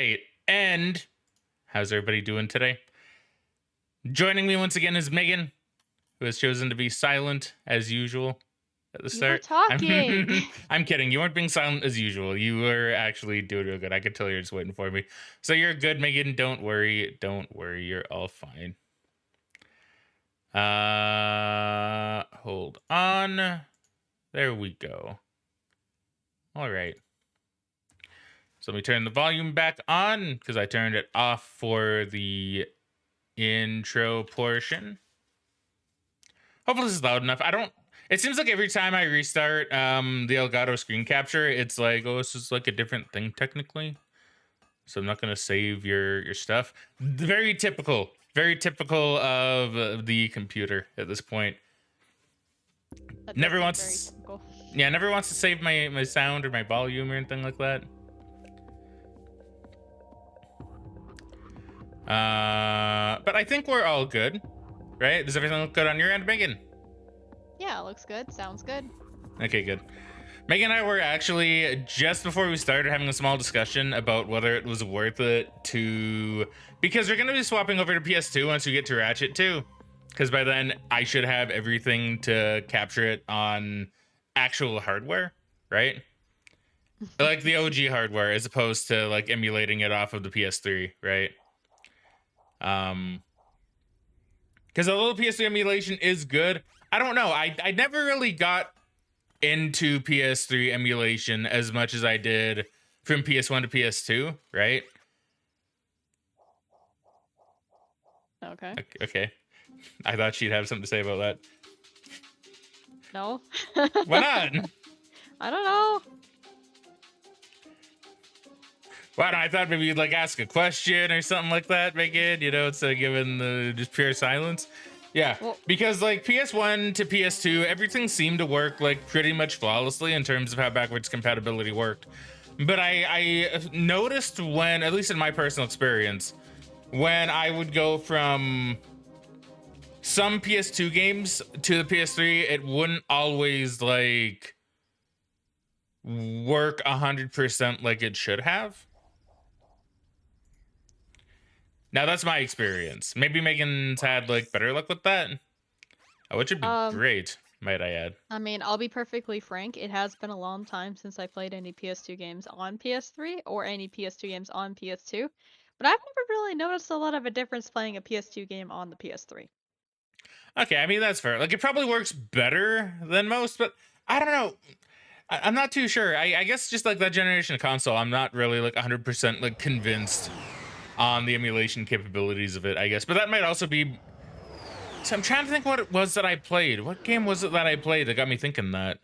right. And how's everybody doing today? Joining me once again is Megan, who has chosen to be silent as usual at the You were start. talking. I'm kidding. You weren't being silent as usual. You were actually doing real good. I could tell you're just waiting for me. So you're good, Megan. Don't worry. Don't worry. You're all fine. Hold on. There we go. All right. So let me turn the volume back on because I turned it off for the intro portion. Hopefully this is loud enough. It seems like every time I restart the Elgato screen capture, it's like, oh, this is like a different thing technically. So I'm not gonna save your stuff. Very typical of the computer at this point. Never wants to save my sound or my volume or anything like that. But I think we're all good, right? Does everything look good on your end, Megan? Yeah, looks good. Sounds good. Okay, good. Megan and I were actually, just before we started, having a small discussion about whether it was worth it to... Because we're going to be swapping over to PS2 once we get to Ratchet 2. Because by then, I should have everything to capture it on actual hardware, right? Like the OG hardware, as opposed to like emulating it off of the PS3, right? Because although PS3 emulation is good, I don't know. I never really got into PS3 emulation as much as I did from PS1 to PS2, right? Okay. Okay. I thought she'd have something to say about that. No. Why not? I don't know. Well, I thought maybe you'd like ask a question or something like that, Megan, instead of giving the just pure silence. Yeah, Well, because like PS1 to PS2, everything seemed to work like pretty much flawlessly in terms of how backwards compatibility worked. But I noticed when, at least in my personal experience, when I would go from some PS2 games to the PS3, it wouldn't always like work 100% like it should have. Now that's my experience. Maybe Megan's had like better luck with that. Which would be great, might I add. I mean, I'll be perfectly frank. It has been a long time since I played any PS2 games on PS3 or any PS2 games on PS2. But I've never really noticed a lot of a difference playing a PS2 game on the PS3. Okay, I mean, that's fair. Like, it probably works better than most, but I don't know. I'm not too sure. I guess just like that generation of console, I'm not really like 100% like convinced on the emulation capabilities of it, I guess. But that might also be... So I'm trying to think what it was that I played. What game was it that I played that got me thinking that?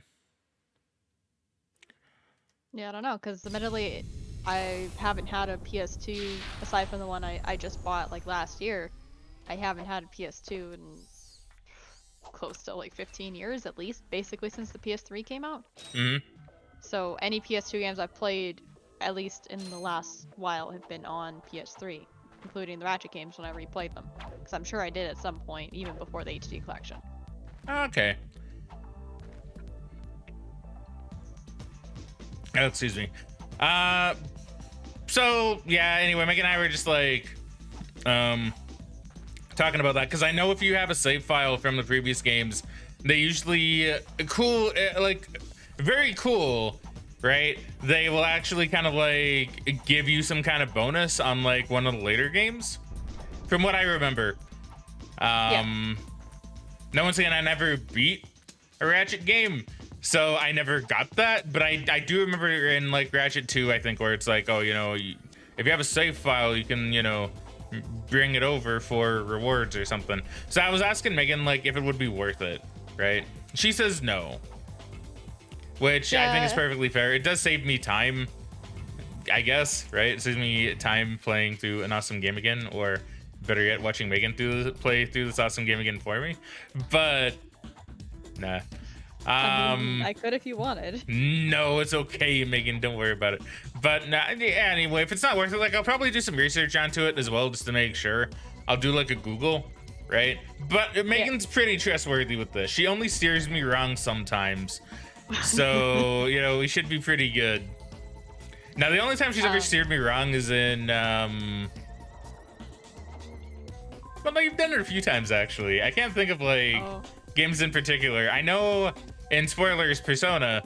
Yeah, I don't know, because admittedly, I haven't had a PS2, aside from the one I just bought like last year. I haven't had a PS2 in close to like 15 years at least, basically since the PS3 came out. Mm-hmm. So any PS2 games I've played, at least in the last while, have been on PS3, including the Ratchet games when I replayed them. Because I'm sure I did at some point, even before the HD collection. Okay. Oh, excuse me. So, yeah, anyway, Megan and I were just like, talking about that, because I know if you have a save file from the previous games, they usually, very cool, right? They will actually kind of like give you some kind of bonus on like one of the later games, from what I remember. Yeah. Now, once again, I never beat a Ratchet game, so I never got that, but I do remember in like Ratchet 2, I think, where it's like, oh, if you have a save file, you can, bring it over for rewards or something. So I was asking Megan like if it would be worth it, right? She says no, which I think is perfectly fair. It does save me time, I guess, right? It saves me time playing through an awesome game again, or better yet, watching Megan play through this awesome game again for me. But nah. I could if you wanted. No, it's okay, Megan. Don't worry about it. But nah, yeah, anyway, if it's not worth it, like I'll probably do some research onto it as well, just to make sure. I'll do like a Google, right? But Megan's pretty trustworthy with this. She only steers me wrong sometimes, so we should be pretty good. Now, the only time she's ever steered me wrong is in, well, no, you've done it a few times, actually. I can't think of, like, games in particular. I know in spoilers, Persona,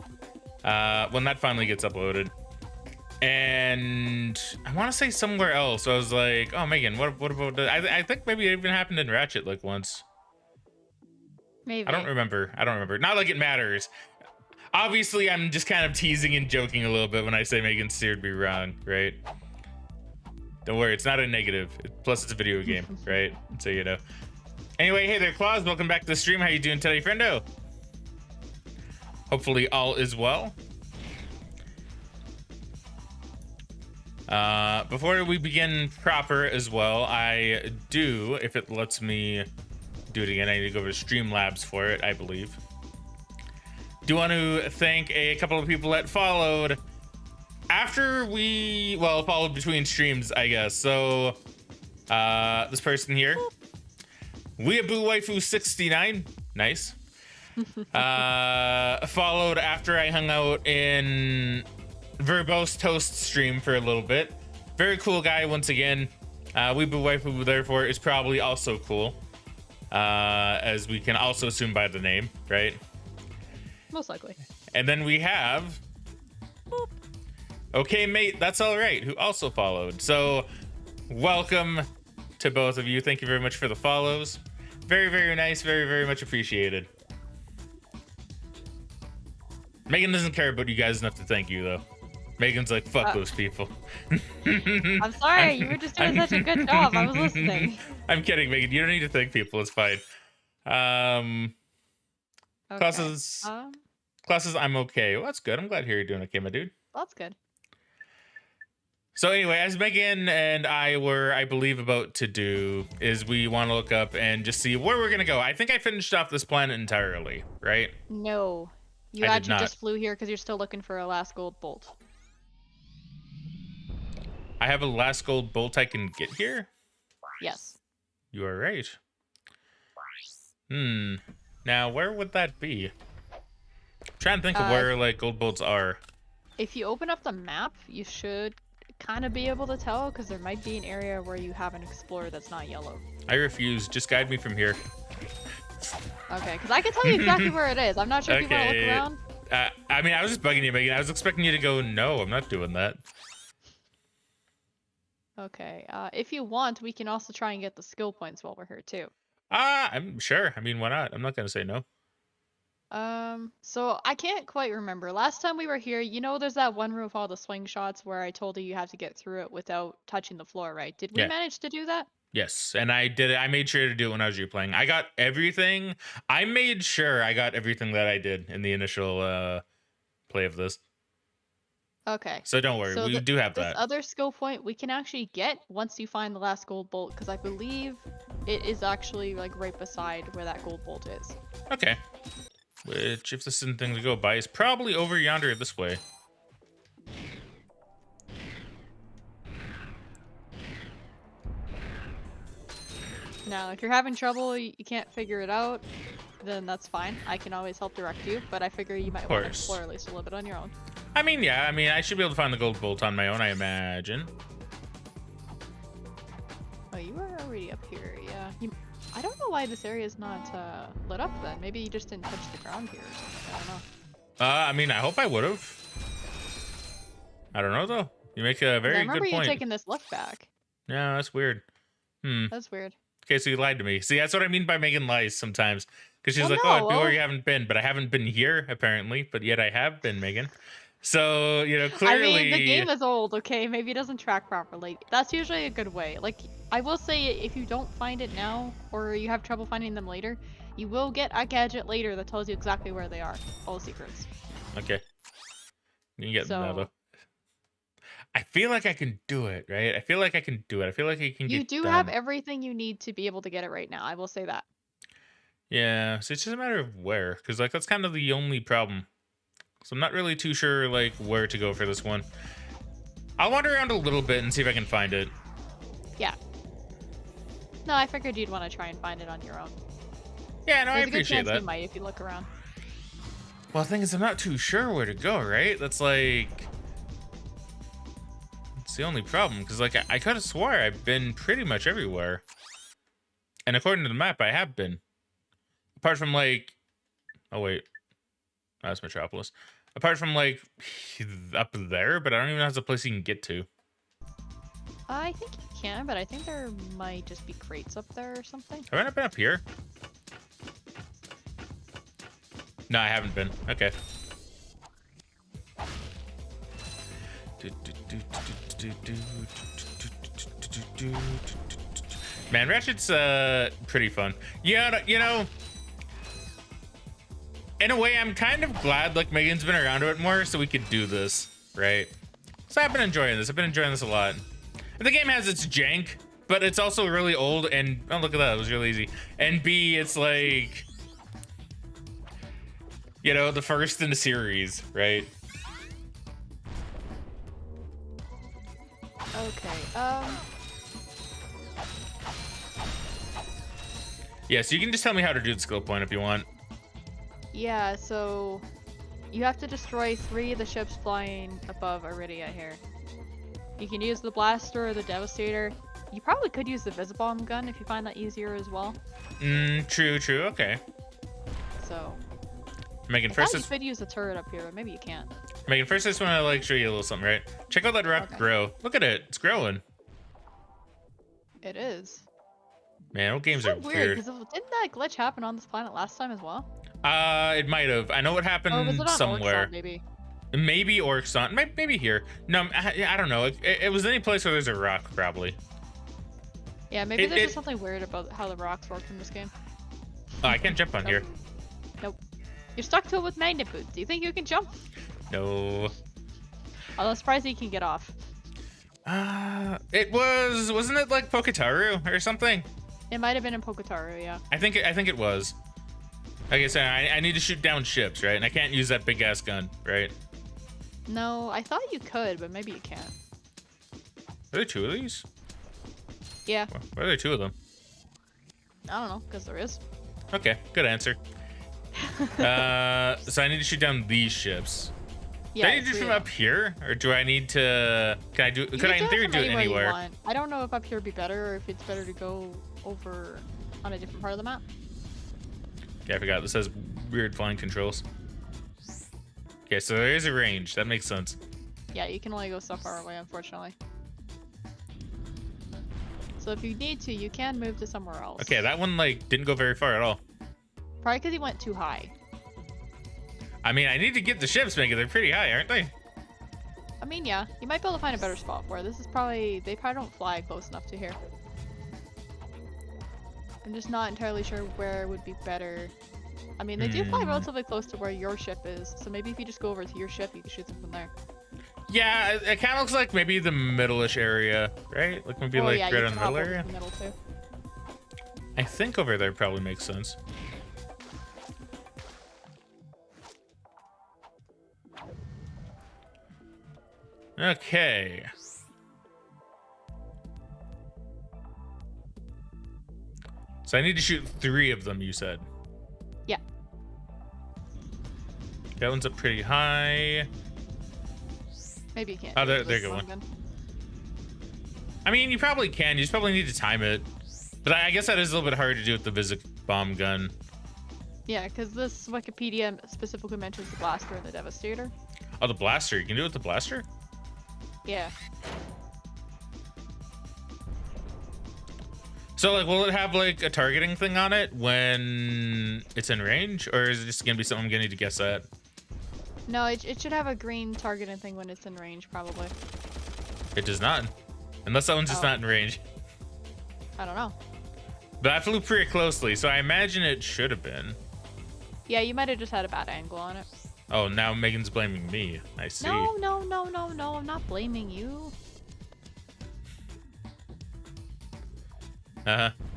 when that finally gets uploaded. And I want to say somewhere else. So I was like, oh, Megan, what about that? I think maybe it even happened in Ratchet, like, once. Maybe. I don't remember. Not like it matters. Obviously, I'm just kind of teasing and joking a little bit when I say Megan steered me wrong, right? Don't worry, it's not a negative. Plus, it's a video game, right? So, you know. Anyway, hey there, Claus. Welcome back to the stream. How you doing today, friendo? Hopefully, all is well. Before we begin proper as well, I do, if it lets me do it again, I need to go over to Streamlabs for it, I believe. Do want to thank a couple of people that followed after we, well, followed between streams, I guess. So, this person here, Weeaboo Waifu 69, nice. Followed after I hung out in Verbose Toast stream for a little bit. Very cool guy once again. Weeaboo Waifu, therefore, is probably also cool, as we can also assume by the name, right? Most likely. And then we have Okay Mate, That's All Right, who also followed. So welcome to both of you. Thank you very much for the follows. Very, very nice. Very, very much appreciated. Megan doesn't care about you guys enough to thank you, though. Megan's like, fuck those people. I'm sorry, you were just doing such a good job. I was listening. I'm kidding, Megan. You don't need to thank people. It's fine. Okay. Classes, I'm okay. Well, that's good. I'm glad to hear you're doing okay, my dude. That's good. So anyway, as Megan and I were, I believe, about to do, is we want to look up and just see where we're going to go. I think I finished off this planet entirely, right? No. You I did actually not. just flew here because you're still looking for a last gold bolt. I have a last gold bolt I can get here? Yes. You are right. Now, where would that be? I'm trying to think of where, like, gold bolts are. If you open up the map, you should kind of be able to tell, because there might be an area where you haven't explored that's not yellow. I refuse. Just guide me from here. Okay, because I can tell you exactly where it is. I'm not sure if you want to look around. I mean, I was just bugging you, Megan. I was expecting you to go, no, I'm not doing that. Okay, if you want, we can also try and get the skill points while we're here, too. I'm sure. I mean, why not? I'm not going to say no. So I can't quite remember. Last time we were here, you know there's that one room with all the swing shots where I told you have to get through it without touching the floor, right? Did we manage to do that? Yes, and I did it. I made sure to do it when I was replaying. I got everything. I made sure I got everything that I did in the initial play of this. Okay. So don't worry, we do have that. This other skill point we can actually get once you find the last gold bolt, because I believe it is actually like right beside where that gold bolt is. Okay. Which, if this isn't thing to go by, is probably over yonder this way. Now, if you're having trouble, you can't figure it out, then that's fine. I can always help direct you, but I figure you might want to explore at least a little bit on your own. I mean, yeah, I should be able to find the gold bolt on my own, I imagine. Oh, you were already up here, yeah. I don't know why this area is not lit up then. Maybe you just didn't touch the ground here or something. I don't know. I mean, I hope I would have. I don't know, though. You make a very good point. I remember you taking this left back. Yeah, that's weird. That's weird. Okay, so you lied to me. See, that's what I mean by Megan lies sometimes. Because she's like, no, oh, where you haven't been. But I haven't been here, apparently. But yet I have been, Megan. So, you know, clearly... I mean, the game is old, okay? Maybe it doesn't track properly. That's usually a good way. Like, I will say, if you don't find it now, or you have trouble finding them later, you will get a gadget later that tells you exactly where they are. All the secrets. Okay. You can get them now, though. I feel like I can do it, right? I feel like I can do it. I feel like I can get You do have everything you need to be able to get it right now. I will say that. Yeah, so it's just a matter of where. Because, like, that's kind of the only problem. So I'm not really too sure, like, where to go for this one. I'll wander around a little bit and see if I can find it. Yeah. No, I figured you'd want to try and find it on your own. Yeah, no, I appreciate that. There's a good chance that. you might if you look around. Well, the thing is, I'm not too sure where to go, right? That's like... the only problem, because like I could have swore I've been pretty much everywhere, and according to the map, I have been. Apart from like, oh wait, that's Metropolis. Apart from like up there, but I don't even know if there's a place you can get to. I think you can, but I think there might just be crates up there or something. Have I not been up here? No, I haven't been. Okay. Man, Ratchet's pretty fun. Yeah, you know, in a way, I'm kind of glad like Megan's been around a bit more so we could do this, right? So I've been enjoying this. I've been enjoying this a lot. The game has its jank, but it's also really old and oh, look at that. It was really easy. And B, it's like, you know, the first in the series, right? Okay, Yeah, so you can just tell me how to do the skill point if you want. yeah, so you have to destroy 3 of the ships flying above Iridia here. You can use the blaster or the devastator. You probably could use the Visibomb gun if you find that easier as well. True, okay. So, Megan, I first thought you could use the turret up here, but maybe you can't. Megan, first I just want to like show you a little something, right? Check out that rock grow. Look at it, it's growing. It is. Man, what games are Weird, weird. because didn't that glitch happen on this planet last time as well? It might have. I know what happened Or was it on somewhere. Orxon, maybe? Maybe Orxon. Maybe here. No, I don't know. It was any place where there's a rock, probably. Yeah, maybe there's just something weird about how the rocks work in this game. Oh, I can't jump on here. Nope. You're stuck to it with magnet boots. Do you think you can jump? No. Although I'm surprised you can get off. Wasn't it like Poketaru or something? It might have been in Poketaru, yeah. I think it was. Like I said, I need to shoot down ships, right? And I can't use that big ass gun, right? No, I thought you could, but maybe you can't. Are there 2 of these? Yeah. Why are there 2 of them? I don't know, because there is. Okay, good answer. So I need to shoot down these ships. Yeah, do I need to do from up here, or do I need to? Could I in theory do it anywhere? I don't know if up here would be better, or if it's better to go over on a different part of the map. Yeah, I forgot. This has weird flying controls. Okay, so there is a range. That makes sense. Yeah, you can only go so far away, unfortunately. So if you need to, you can move to somewhere else. Okay, that one like didn't go very far at all. Probably because he went too high. I mean, I need to get the ships, Megan. They're pretty high, aren't they? I mean, yeah, you might be able to find a better spot for it. This is probably, they probably don't fly close enough to here. I'm just not entirely sure where would be better. I mean, they do fly relatively close to where your ship is, so maybe if you just go over to your ship, you can shoot them from there. Yeah, it kind of looks like maybe the middle-ish area, right? Like maybe like yeah, right you on can the hop middle over area. to the middle too. I think over there probably makes sense. Okay. So I need to shoot 3 of them, you said? Yeah. That one's up pretty high. Maybe you can't. Oh, there There's you go one. gun. I mean, you probably can. You just probably need to time it. But I guess that is a little bit hard to do with the Visit Bomb gun. Yeah, because this Wikipedia specifically mentions the blaster and the devastator. Oh, the blaster. You can do it with the blaster? Yeah. So, like, will it have, like, a targeting thing on it when it's in range? Or is it just going to be something I'm going to need to guess at? No, it should have a green targeting thing when it's in range, probably. It does not. Unless that one's just not in range. I don't know. But I flew pretty closely, so I imagine it should have been. Yeah, you might have just had a bad angle on it. Oh, now Megan's blaming me. I see. No, I'm not blaming you.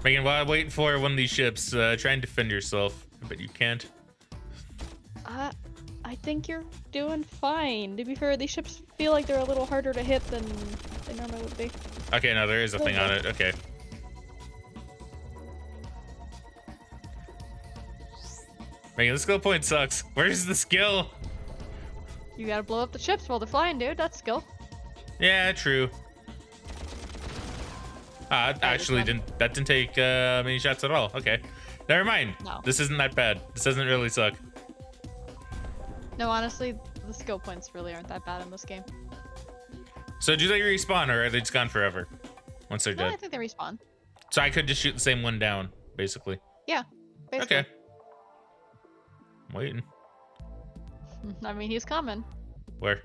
Megan, while I'm waiting for one of these ships, try and defend yourself. But you can't. I think you're doing fine. To be fair, these ships feel like they're a little harder to hit than they normally would be. Okay, no, there is a thing on it. Okay. Megan, the skill point sucks. Where's the skill? You gotta blow up the ships while they're flying, dude. That's skill. Yeah, true. Actually, one. that didn't take many shots at all. Okay, never mind. No. This isn't that bad. This doesn't really suck. No, honestly, the skill points really aren't that bad in this game. So do they respawn, or are they just gone forever once they're No, I dead? think they respawn. So I could just shoot the same one down, basically. Yeah, basically. Okay. I'm waiting. I mean, he's coming. Where?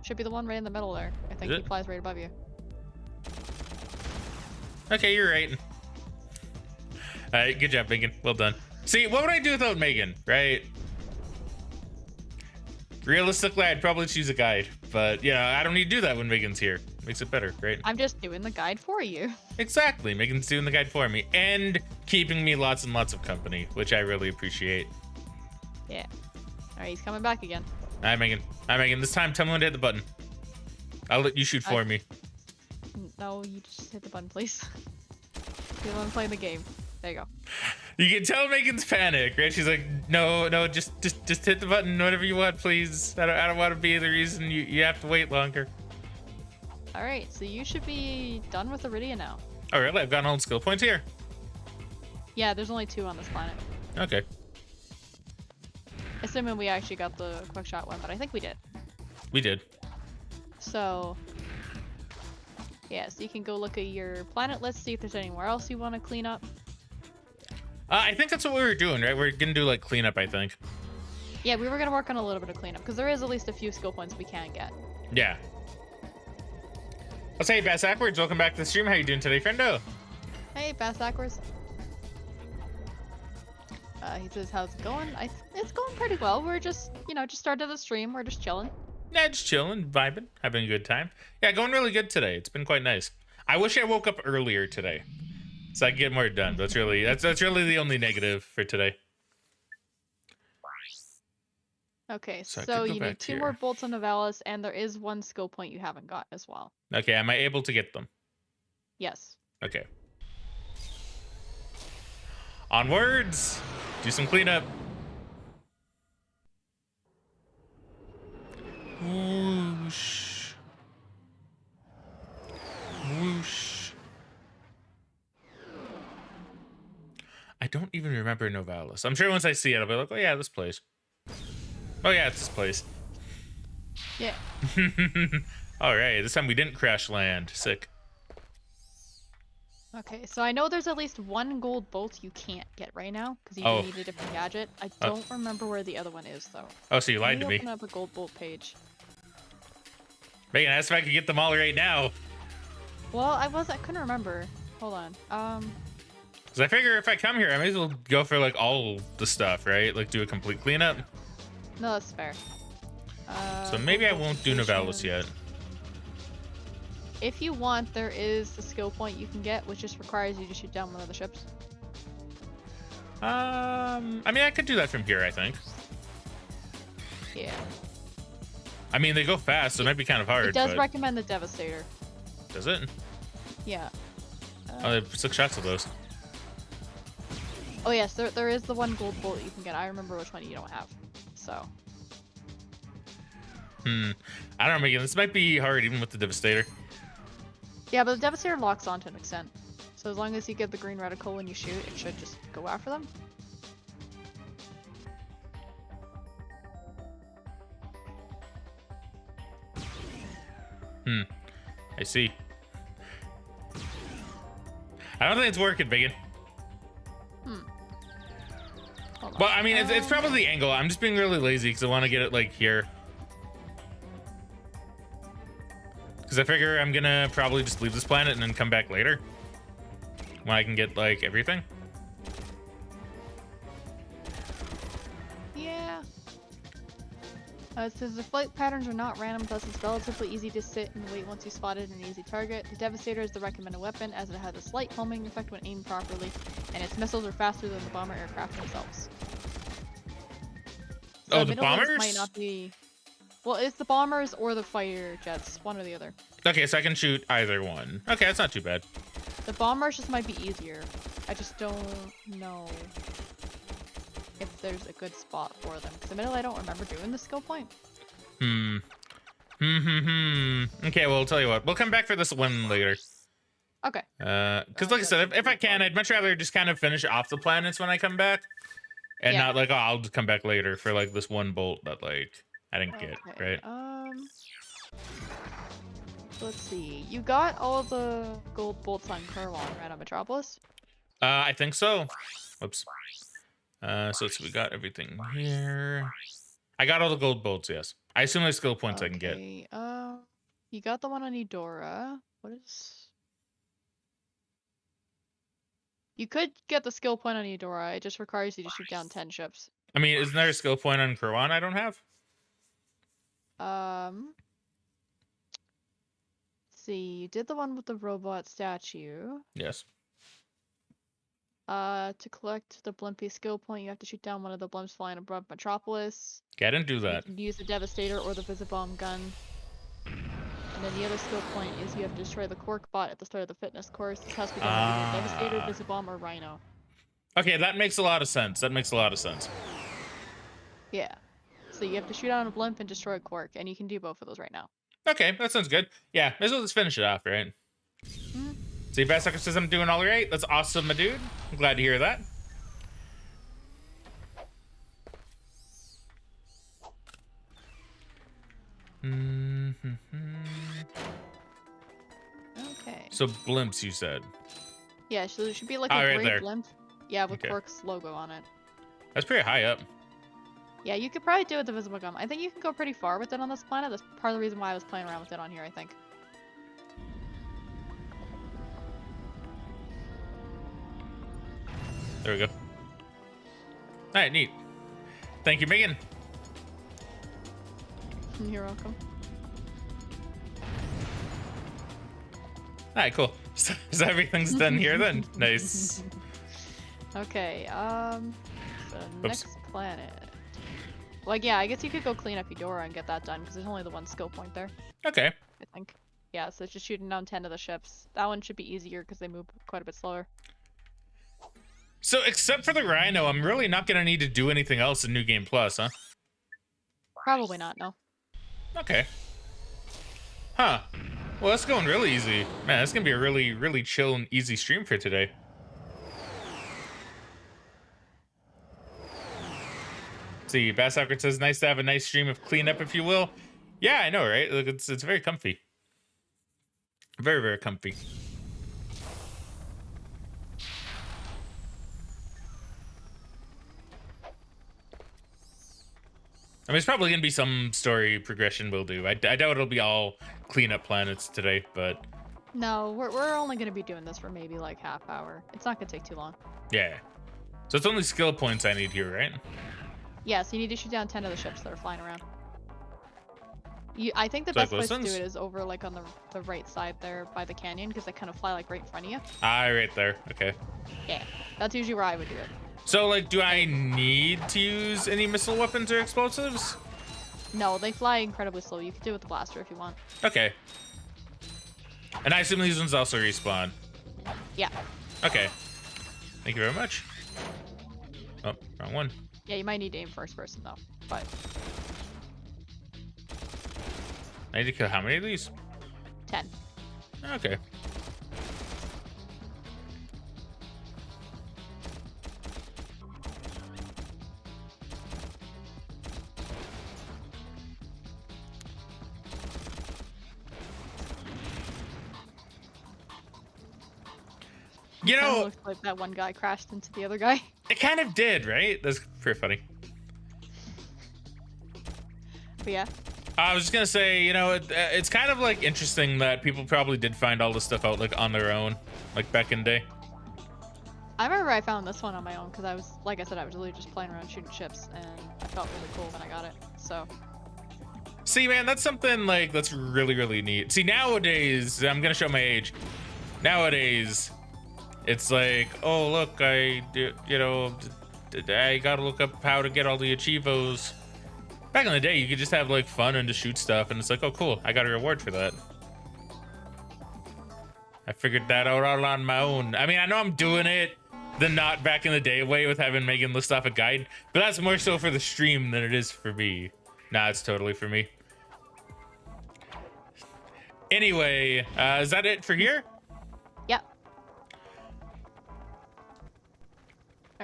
Should be the one right in the middle there. I think Is he it? flies right above you. Okay, you're right. All right, good job, Megan. Well done. See, what would I do without Megan, right? Realistically, I'd probably choose a guide, but I don't need to do that when Megan's here. Makes it better, right? I'm just doing the guide for you. Exactly. Megan's doing the guide for me and keeping me lots and lots of company, which I really appreciate. Yeah. Alright, he's coming back again. All right, Megan. All right, Megan. This time, tell me when to hit the button. I'll let you shoot for me. No, you just hit the button, please. You're the one playing the game. There you go. You can tell Megan's panic, right? She's like, no, just hit the button whatever you want, please. I don't want to be the reason you have to wait longer. Alright, so you should be done with Iridia now. Oh, really? I've gotten all the skill points here. Yeah, there's only 2 on this planet. Okay. Assuming we actually got the quick shot one, but I think we did. We did. So, yeah, so you can go look at your planet list, see if there's anywhere else you want to clean up. I think that's what we were doing, right? We're gonna do like cleanup, I think. Yeah, we were going to work on a little bit of cleanup, because there is at least a few skill points we can get. Yeah. I'll say, Bass Backwards, welcome back to the stream. How you doing today, friendo? Hey, Bass Backwards. He says, how's it going? It's going pretty well. We're just, just started the stream. We're just chilling. Yeah, just chilling, vibing, having a good time. Yeah, going really good today. It's been quite nice. I wish I woke up earlier today, so I can get more done. That's really the only negative for today. Okay, So I so could go you back need 2 here. more bolts on Novalis, and there is 1 skill point you haven't got as well. Okay, am I able to get them? Yes. Okay. Onwards! Do some cleanup. Whoosh. Whoosh. I don't even remember Novalis. I'm sure once I see it, I'll be like, oh yeah, this place. Oh yeah, it's this place. Yeah. Alright, this time we didn't crash land. Sick. Okay, so I know there's at least 1 gold bolt you can't get right now, because you Oh. do need a different gadget. I don't remember where the other one is, though. Oh, so you lied Let to me. open up a gold bolt page. Megan asked if I could get them all right now. Well, I couldn't remember. Hold on. Because I figure if I come here, I may as well go for like all the stuff, right? Like do a complete cleanup. No, that's fair. So maybe I gold won't do station. Novalis yet. If you want, there is a skill point you can get, which just requires you to shoot down one of the ships. I mean, I could do that from here, I think. Yeah. I mean, they go fast, so it might be kind of hard. It does but... recommend the Devastator. Does it? Yeah. Oh, they have 6 shots of those. Oh yes, there is the 1 gold bolt you can get. I remember which one you don't have. So. I don't know, Megan. This might be hard even with the Devastator. Yeah, but the Devastator locks on to an extent. So as long as you get the green reticle when you shoot, it should just go after them. I see. I don't think it's working, Megan. Hold on. Well, I mean, it's probably the angle. I'm just being really lazy because I want to get it like here. Because I figure I'm gonna probably just leave this planet and then come back later when I can get like everything. Yeah. It says the flight patterns are not random, thus it's relatively easy to sit and wait once you spotted an easy target. The Devastator is the recommended weapon as it has a slight homing effect when aimed properly, and its missiles are faster than the bomber aircraft themselves. So Oh, the bombers? might not be. Well, it's the bombers or the fighter jets, one or the other. Okay, so I can shoot either one. Okay, that's not too bad. The bombers just might be easier. I just don't know if there's a good spot for them. Because admittedly, I don't remember doing the skill point. Okay, well, I'll tell you what. We'll come back for this one later. Okay. Because like I said, if I can, I'd much rather just kind of finish off the planets when I come back, and Yeah. not like, oh, I'll just come back later for like this one bolt that like I didn't get, Okay. right? Let's see. You got all the gold bolts on Kerwon, right, on Metropolis? I think so. Whoops. So we got everything here. I got all the gold bolts, yes. I assume there's skill points I can get. Okay. You got the one on Eudora. What is? You could get the skill point on Eudora. It just requires you to shoot down 10 ships. I mean, isn't there a skill point on Kerwan I don't have? See, you did the one with the robot statue. Yes. To collect the Blimpy skill point, you have to shoot down one of the blimps flying above Metropolis. Okay, I didn't do that. You can use the Devastator or the Visibomb gun. And then the other skill point is you have to destroy the Quark bot at the start of the fitness course. This has to be done with either Devastator, Visibomb, or Rhino. Okay, that makes a lot of sense. That makes a lot of sense. Yeah. So you have to shoot down a blimp and destroy a Quark, and you can do both of those right now. Okay, that sounds good. Yeah, may as well just finish it off, right? See, Basssucker says I'm doing all right. That's awesome, my dude. I'm glad to hear that. Okay. So blimps, you said. Yeah, so there should be like a right gray there. blimp. Yeah, with Okay. Quark's logo on it. That's pretty high up. Yeah, you could probably do it with the visible gum. I think you can go pretty far with it on this planet. That's part of the reason why I was playing around with it on here, I think. There we go. All right, neat. Thank you, Megan. You're welcome. All right, cool. So everything's done here then. Nice. Okay, so Oops. next planet. Like, yeah, I guess you could go clean up Eudora and get that done, because there's only the one skill point there, Okay. I think. Yeah, so it's just shooting down 10 of the ships. That one should be easier, because they move quite a bit slower. So except for the Rhino, I'm really not gonna need to do anything else in New Game Plus, huh? Probably not, no. Okay. Huh. Well, that's going really easy. Man, that's gonna be a really, really chill and easy stream for today. See, Basssucker says, nice to have a nice stream of cleanup, if you will. Yeah, I know, right? Look, it's very comfy. Very, very comfy. I mean, it's probably gonna be some story progression we'll do. I doubt it'll be all cleanup planets today, but No, we're only going to be doing this for maybe like half hour. It's not going to take too long. yeah. So it's only skill points I need here, right? Yeah, so you need to shoot down 10 of the ships that are flying around. I think the So best like place those to do ones? it is over like on the right side there by the canyon, because they kind of fly like right in front of you. Ah, right there. Okay. Yeah, that's usually where I would do it. So, like, do I need to use any missile weapons or explosives? No, they fly incredibly slow. You can do it with the blaster if you want. Okay. And I assume these ones also respawn. Yeah. Okay. Thank you very much. Oh, wrong one. Yeah, you might need to aim first person though. But I need to kill how many of these? 10. Okay. You Kinda know, looks like that one guy crashed into the other guy. it kind of did, right? That's pretty funny. But yeah. I was just gonna say, you know, it's kind of like interesting that people probably did find all this stuff out like on their own, like back in the day. I remember I found this one on my own because I was, like I said, I was literally just playing around shooting ships, and I felt really cool when I got it. So See, man, that's something like that's really, really neat. See, nowadays, I'm gonna show my age. Nowadays, it's like, oh look, I gotta look up how to get all the achievos. Back in the day, you could just have like fun and just shoot stuff, and it's like, oh cool, I got a reward for that. I figured that out all on my own. I mean, I know I'm doing it the not back in the day way with having Megan list off a guide, but that's more so for the stream than it is for me. Nah, it's totally for me. Anyway, is that it for here? yep.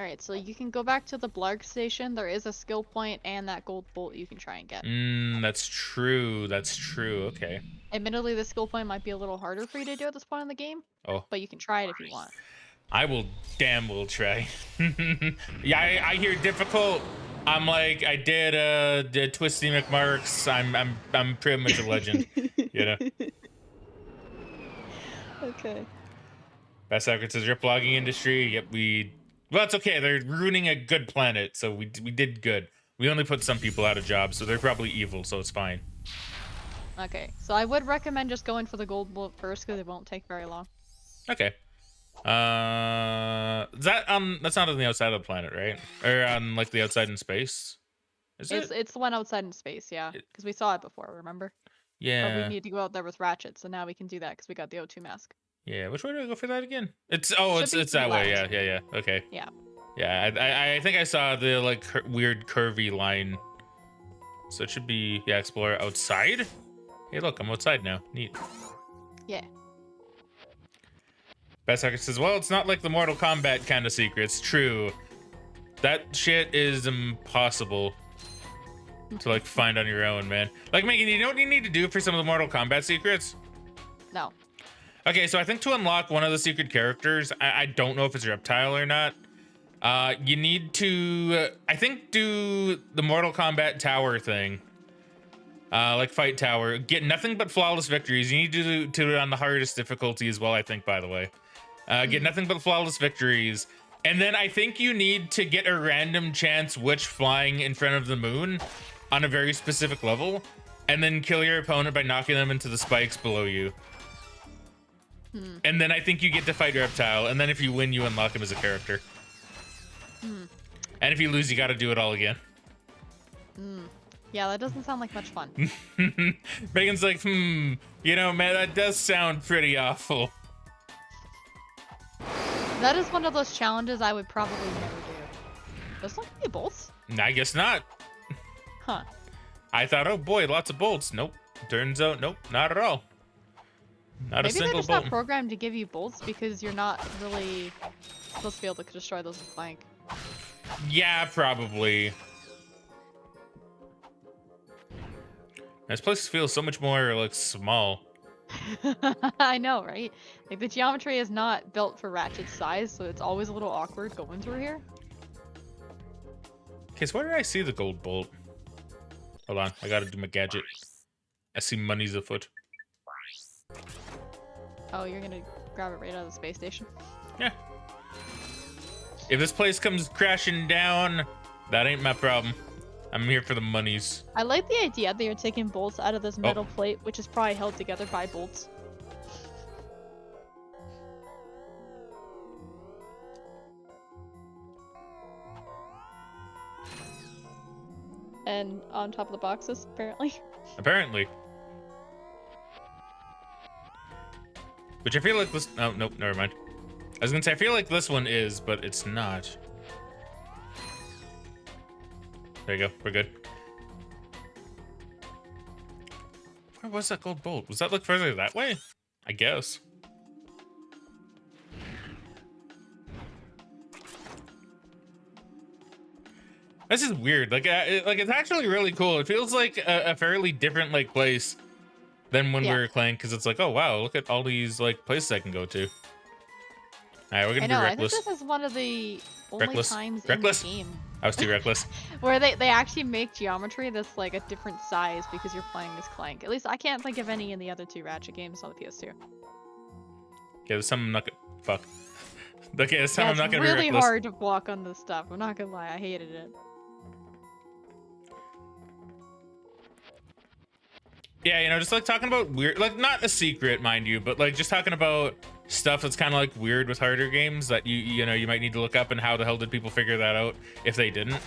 Alright, so you can go back to the Blarg station. There is a skill point and that gold bolt you can try and get. That's true. That's true. Okay. Admittedly, the skill point might be a little harder for you to do at this point in the game, Oh, but you can try it if you want. I will damn well try. Yeah, I hear difficult. I'm like, I did Twisty McMarks. I'm pretty much a legend. You know. Okay. Best Secrets is rip logging industry. Yep, well, it's okay. They're ruining a good planet, so we did good. We only put some people out of jobs, so they're probably evil, so it's fine. Okay, so I would recommend just going for the gold bolt first because it won't take very long. Okay. That's not on the outside of the planet, right? Or on like the outside in space? Is it? It's the one outside in space, yeah. Because we saw it before, remember? But we Yeah. need to go out there with Ratchet, so now we can do that because we got the O2 mask. Yeah. Which way do I go for that again? It's Should be it's to the that way. Yeah. left. Yeah. Okay. Yeah. Yeah. I think I saw the like weird curvy line. So it should be explore outside. Hey, look, I'm outside now. Neat. Yeah. Best Hacker says, well, it's not like the Mortal Kombat kind of secrets. True. That shit is impossible to like find on your own, man. Like, Megan, you know what you need to do for some of the Mortal Kombat secrets? No. Okay, so I think to unlock one of the secret characters, I don't know if it's Reptile or not. You need to, I think, do the Mortal Kombat Tower thing. Like Fight Tower. Get nothing but flawless victories. You need to do it on the hardest difficulty as well, I think, by the way. Get nothing but flawless victories. And then I think you need to get a random chance witch flying in front of the moon on a very specific level. And then kill your opponent by knocking them into the spikes below you. And then I think you get to fight Reptile. And then if you win, you unlock him as a character. And if you lose, you gotta do it all again. Yeah, that doesn't sound like much fun. Megan's like, you know, man, that does sound pretty awful. That is one of those challenges I would probably never do. Those look like bolts? I guess not. Huh. I thought, oh boy, lots of bolts. Nope. Turns out, nope, not at all. Not a Maybe they're single just bolt. not programmed to give you bolts because you're not really supposed to be able to destroy those with Clank. Yeah, probably. This place feels so much more like small. I know, right? Like the geometry is not built for Ratchet's size, so it's always a little awkward going through here. Okay, so where did I see the gold bolt? Hold on, I gotta do my gadget. I see money's afoot. Oh, you're gonna grab it right out of the space station? Yeah. If this place comes crashing down, that ain't my problem. I'm here for the monies. I like the idea that you're taking bolts out of this metal plate, which is probably held together by bolts. And on top of the boxes, apparently. Apparently. Which I feel like this... Oh, nope, never mind. I was gonna say, I feel like this one is, but it's not. There you go, we're good. Where was that gold bolt? Was that like further that way? I guess. This is weird. Like it's actually really cool. It feels like a fairly different like place than when we were playing, because it's like, oh wow, look at all these like places I can go to. All right, we're gonna be reckless. I think this is one of the only times in the game. I was too reckless. Where they actually make geometry that's like a different size because you're playing as Clank. At least I can't think of any in the other two Ratchet games on the PS2. Okay, there's something I'm not gonna... Fuck. Okay, this time I'm not gonna be reckless. It's really hard to walk on this stuff. I'm not gonna lie, I hated it. Yeah, you know, just like talking about weird, like not a secret, mind you, but like just talking about stuff that's kind of like weird with harder games that you know you might need to look up, and how the hell did people figure that out if they didn't?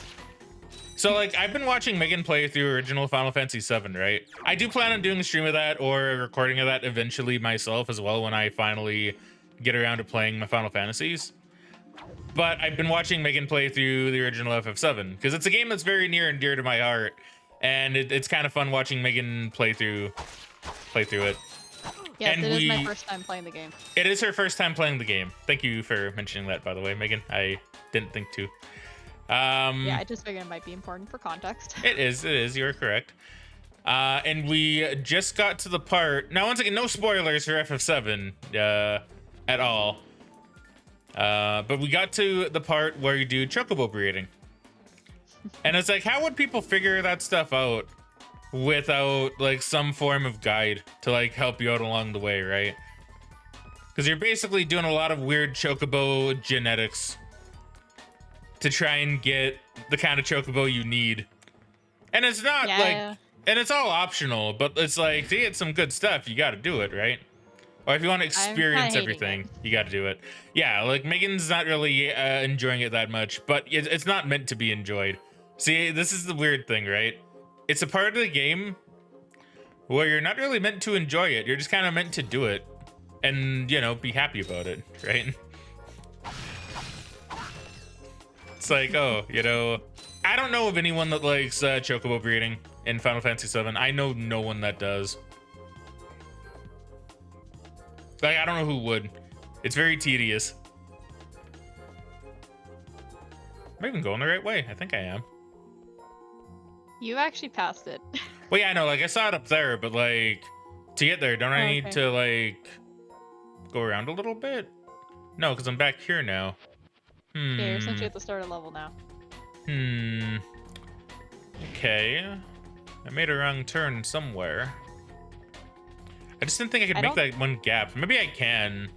So like I've been watching Megan play through original Final Fantasy VII, right? I do plan on doing a stream of that or a recording of that eventually myself as well when I finally get around to playing my Final Fantasies. But I've been watching Megan play through the original FF7 because it's a game that's very near and dear to my heart. And it's kind of fun watching Megan play through it. Yes, And it is my first time playing the game. It is her first time playing the game. Thank you for mentioning that, by the way, Megan. I didn't think to. Yeah, I just figured it might be important for context. It is. You're correct. And we just got to the part. Now, once again, no spoilers for FF7 at all. But we got to the part where you do chocobo breeding. And it's like, how would people figure that stuff out without like some form of guide to like help you out along the way, right? Because you're basically doing a lot of weird chocobo genetics to try and get the kind of chocobo you need. And it's not and it's all optional, but it's like to get some good stuff, you got to do it, right? Or if you want to experience everything, you got to do it. Yeah, like Megan's not really enjoying it that much, but it's not meant to be enjoyed. See, this is the weird thing, right? It's a part of the game where you're not really meant to enjoy it. You're just kind of meant to do it and, you know, be happy about it, right? It's like, oh, you know, I don't know of anyone that likes chocobo breeding in Final Fantasy VII. I know no one that does. Like, I don't know who would. It's very tedious. Am I even going the right way? I think I am. You actually passed it. Well, yeah, I know. Like, I saw it up there, but, like, to get there, don't I need to, like, go around a little bit? No, because I'm back here now. Yeah, you're essentially at the start of level now. Okay. I made a wrong turn somewhere. I just didn't think I could make that one gap. Maybe I can.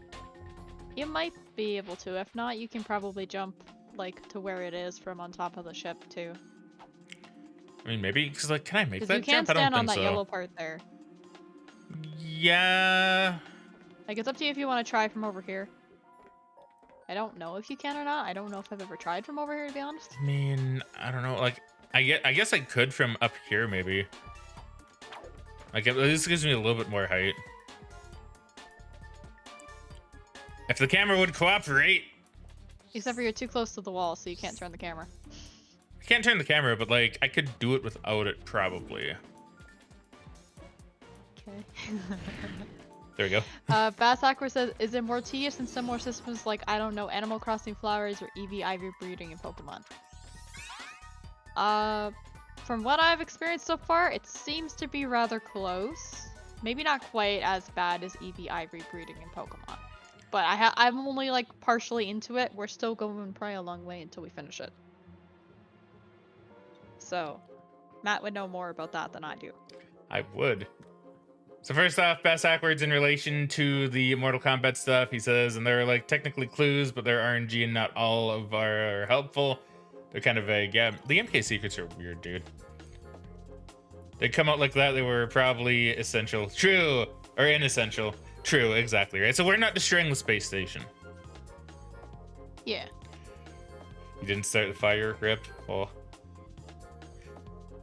You might be able to. If not, you can probably jump, like, to where it is from on top of the ship, too. I mean, maybe, because, like, can I make that you can't jump? I don't stand on think that so. yellow part there. Yeah. Like, it's up to you if you want to try from over here. I don't know if you can or not. I don't know if I've ever tried from over here, to be honest. I mean, I don't know. Like, I guess I could from up here, maybe. Like, this gives me a little bit more height. If the camera would cooperate. Except for you're too close to the wall, so you can't turn the camera. I can't turn the camera, but, like, I could do it without it, probably. Okay. There we go. Bass Aqua says, is it more tedious in similar systems like, I don't know, Animal Crossing Flowers or Eevee Ivy breeding in Pokemon? From what I've experienced so far, it seems to be rather close. Maybe not quite as bad as Eevee Ivy breeding in Pokemon. But I'm only like partially into it. We're still going probably a long way until we finish it. So, Matt would know more about that than I do. I would. So first off, Bass Backwards in relation to the Mortal Kombat stuff, he says, and they're like technically clues, but they're RNG and not all of are helpful. They're kind of vague. Yeah, the MK secrets are weird, dude. They come out like that, they were probably essential. True. Or inessential. True, exactly, right? So we're not destroying the space station. Yeah. You didn't start the fire, rip. Oh.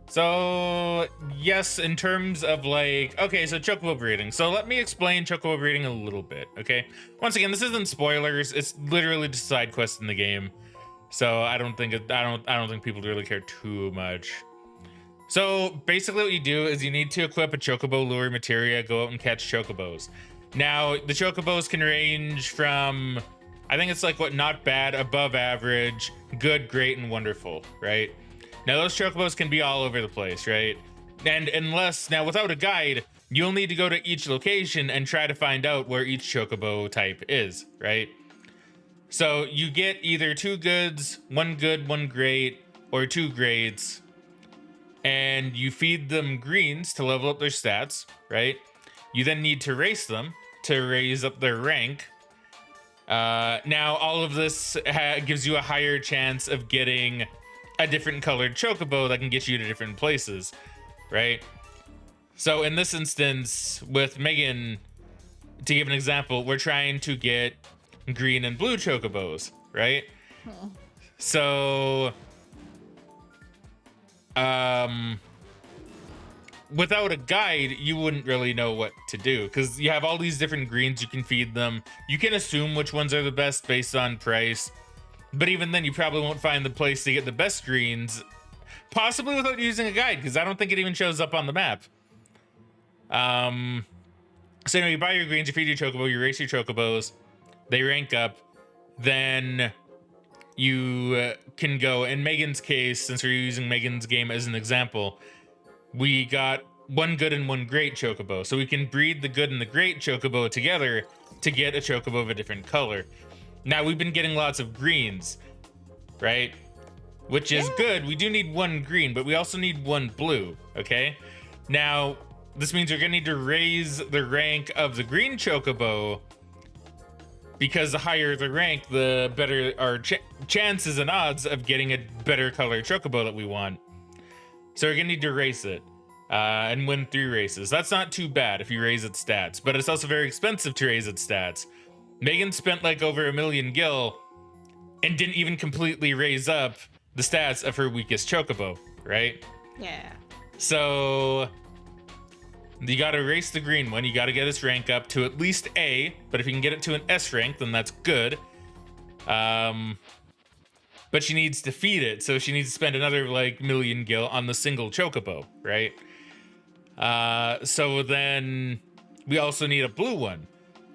So, yes, in terms of like, okay, so chocobo breeding. So let me explain chocobo breeding a little bit, okay? Once again, this isn't spoilers. It's literally just a side quest in the game. So I don't think people really care too much. So basically what you do is you need to equip a chocobo lure materia, go out and catch chocobos. Now, the chocobos can range from, I think it's like what, not bad, above average, good, great, and wonderful, right? Now, those chocobos can be all over the place, right? And now without a guide, you'll need to go to each location and try to find out where each chocobo type is, right? So you get either 2 goods, 1 good, 1 great, or 2 greats, and you feed them greens to level up their stats, right? You then need to race them to raise up their rank. Now, all of this gives you a higher chance of getting a different colored chocobo that can get you to different places, right? So in this instance, with Megan, to give an example, we're trying to get green and blue chocobos, right? Oh. So, without a guide, you wouldn't really know what to do because you have all these different greens you can feed them. You can assume which ones are the best based on price. But even then, you probably won't find the place to get the best greens, possibly without using a guide, because I don't think it even shows up on the map. So you buy your greens, you feed your chocobo, you race your chocobos, they rank up, then you can go. In Megan's case, since we're using Megan's game as an example, we got one good and one great chocobo. So we can breed the good and the great chocobo together to get a chocobo of a different color. Now, we've been getting lots of greens, right? Which is good. We do need one green, but we also need one blue, okay? Now, this means we're gonna need to raise the rank of the green chocobo, because the higher the rank, the better our chances and odds of getting a better color chocobo that we want. So we're gonna need to race it and win 3 races. That's not too bad if you raise its stats, but it's also very expensive to raise its stats. Megan spent like over 1 million gil and didn't even completely raise up the stats of her weakest chocobo, right? Yeah. So you gotta race the green one. You gotta get its rank up to at least A, but if you can get it to an S rank, then that's good. But she needs to feed it, so she needs to spend another like 1 million gil on the single chocobo, right? So then we also need a blue one.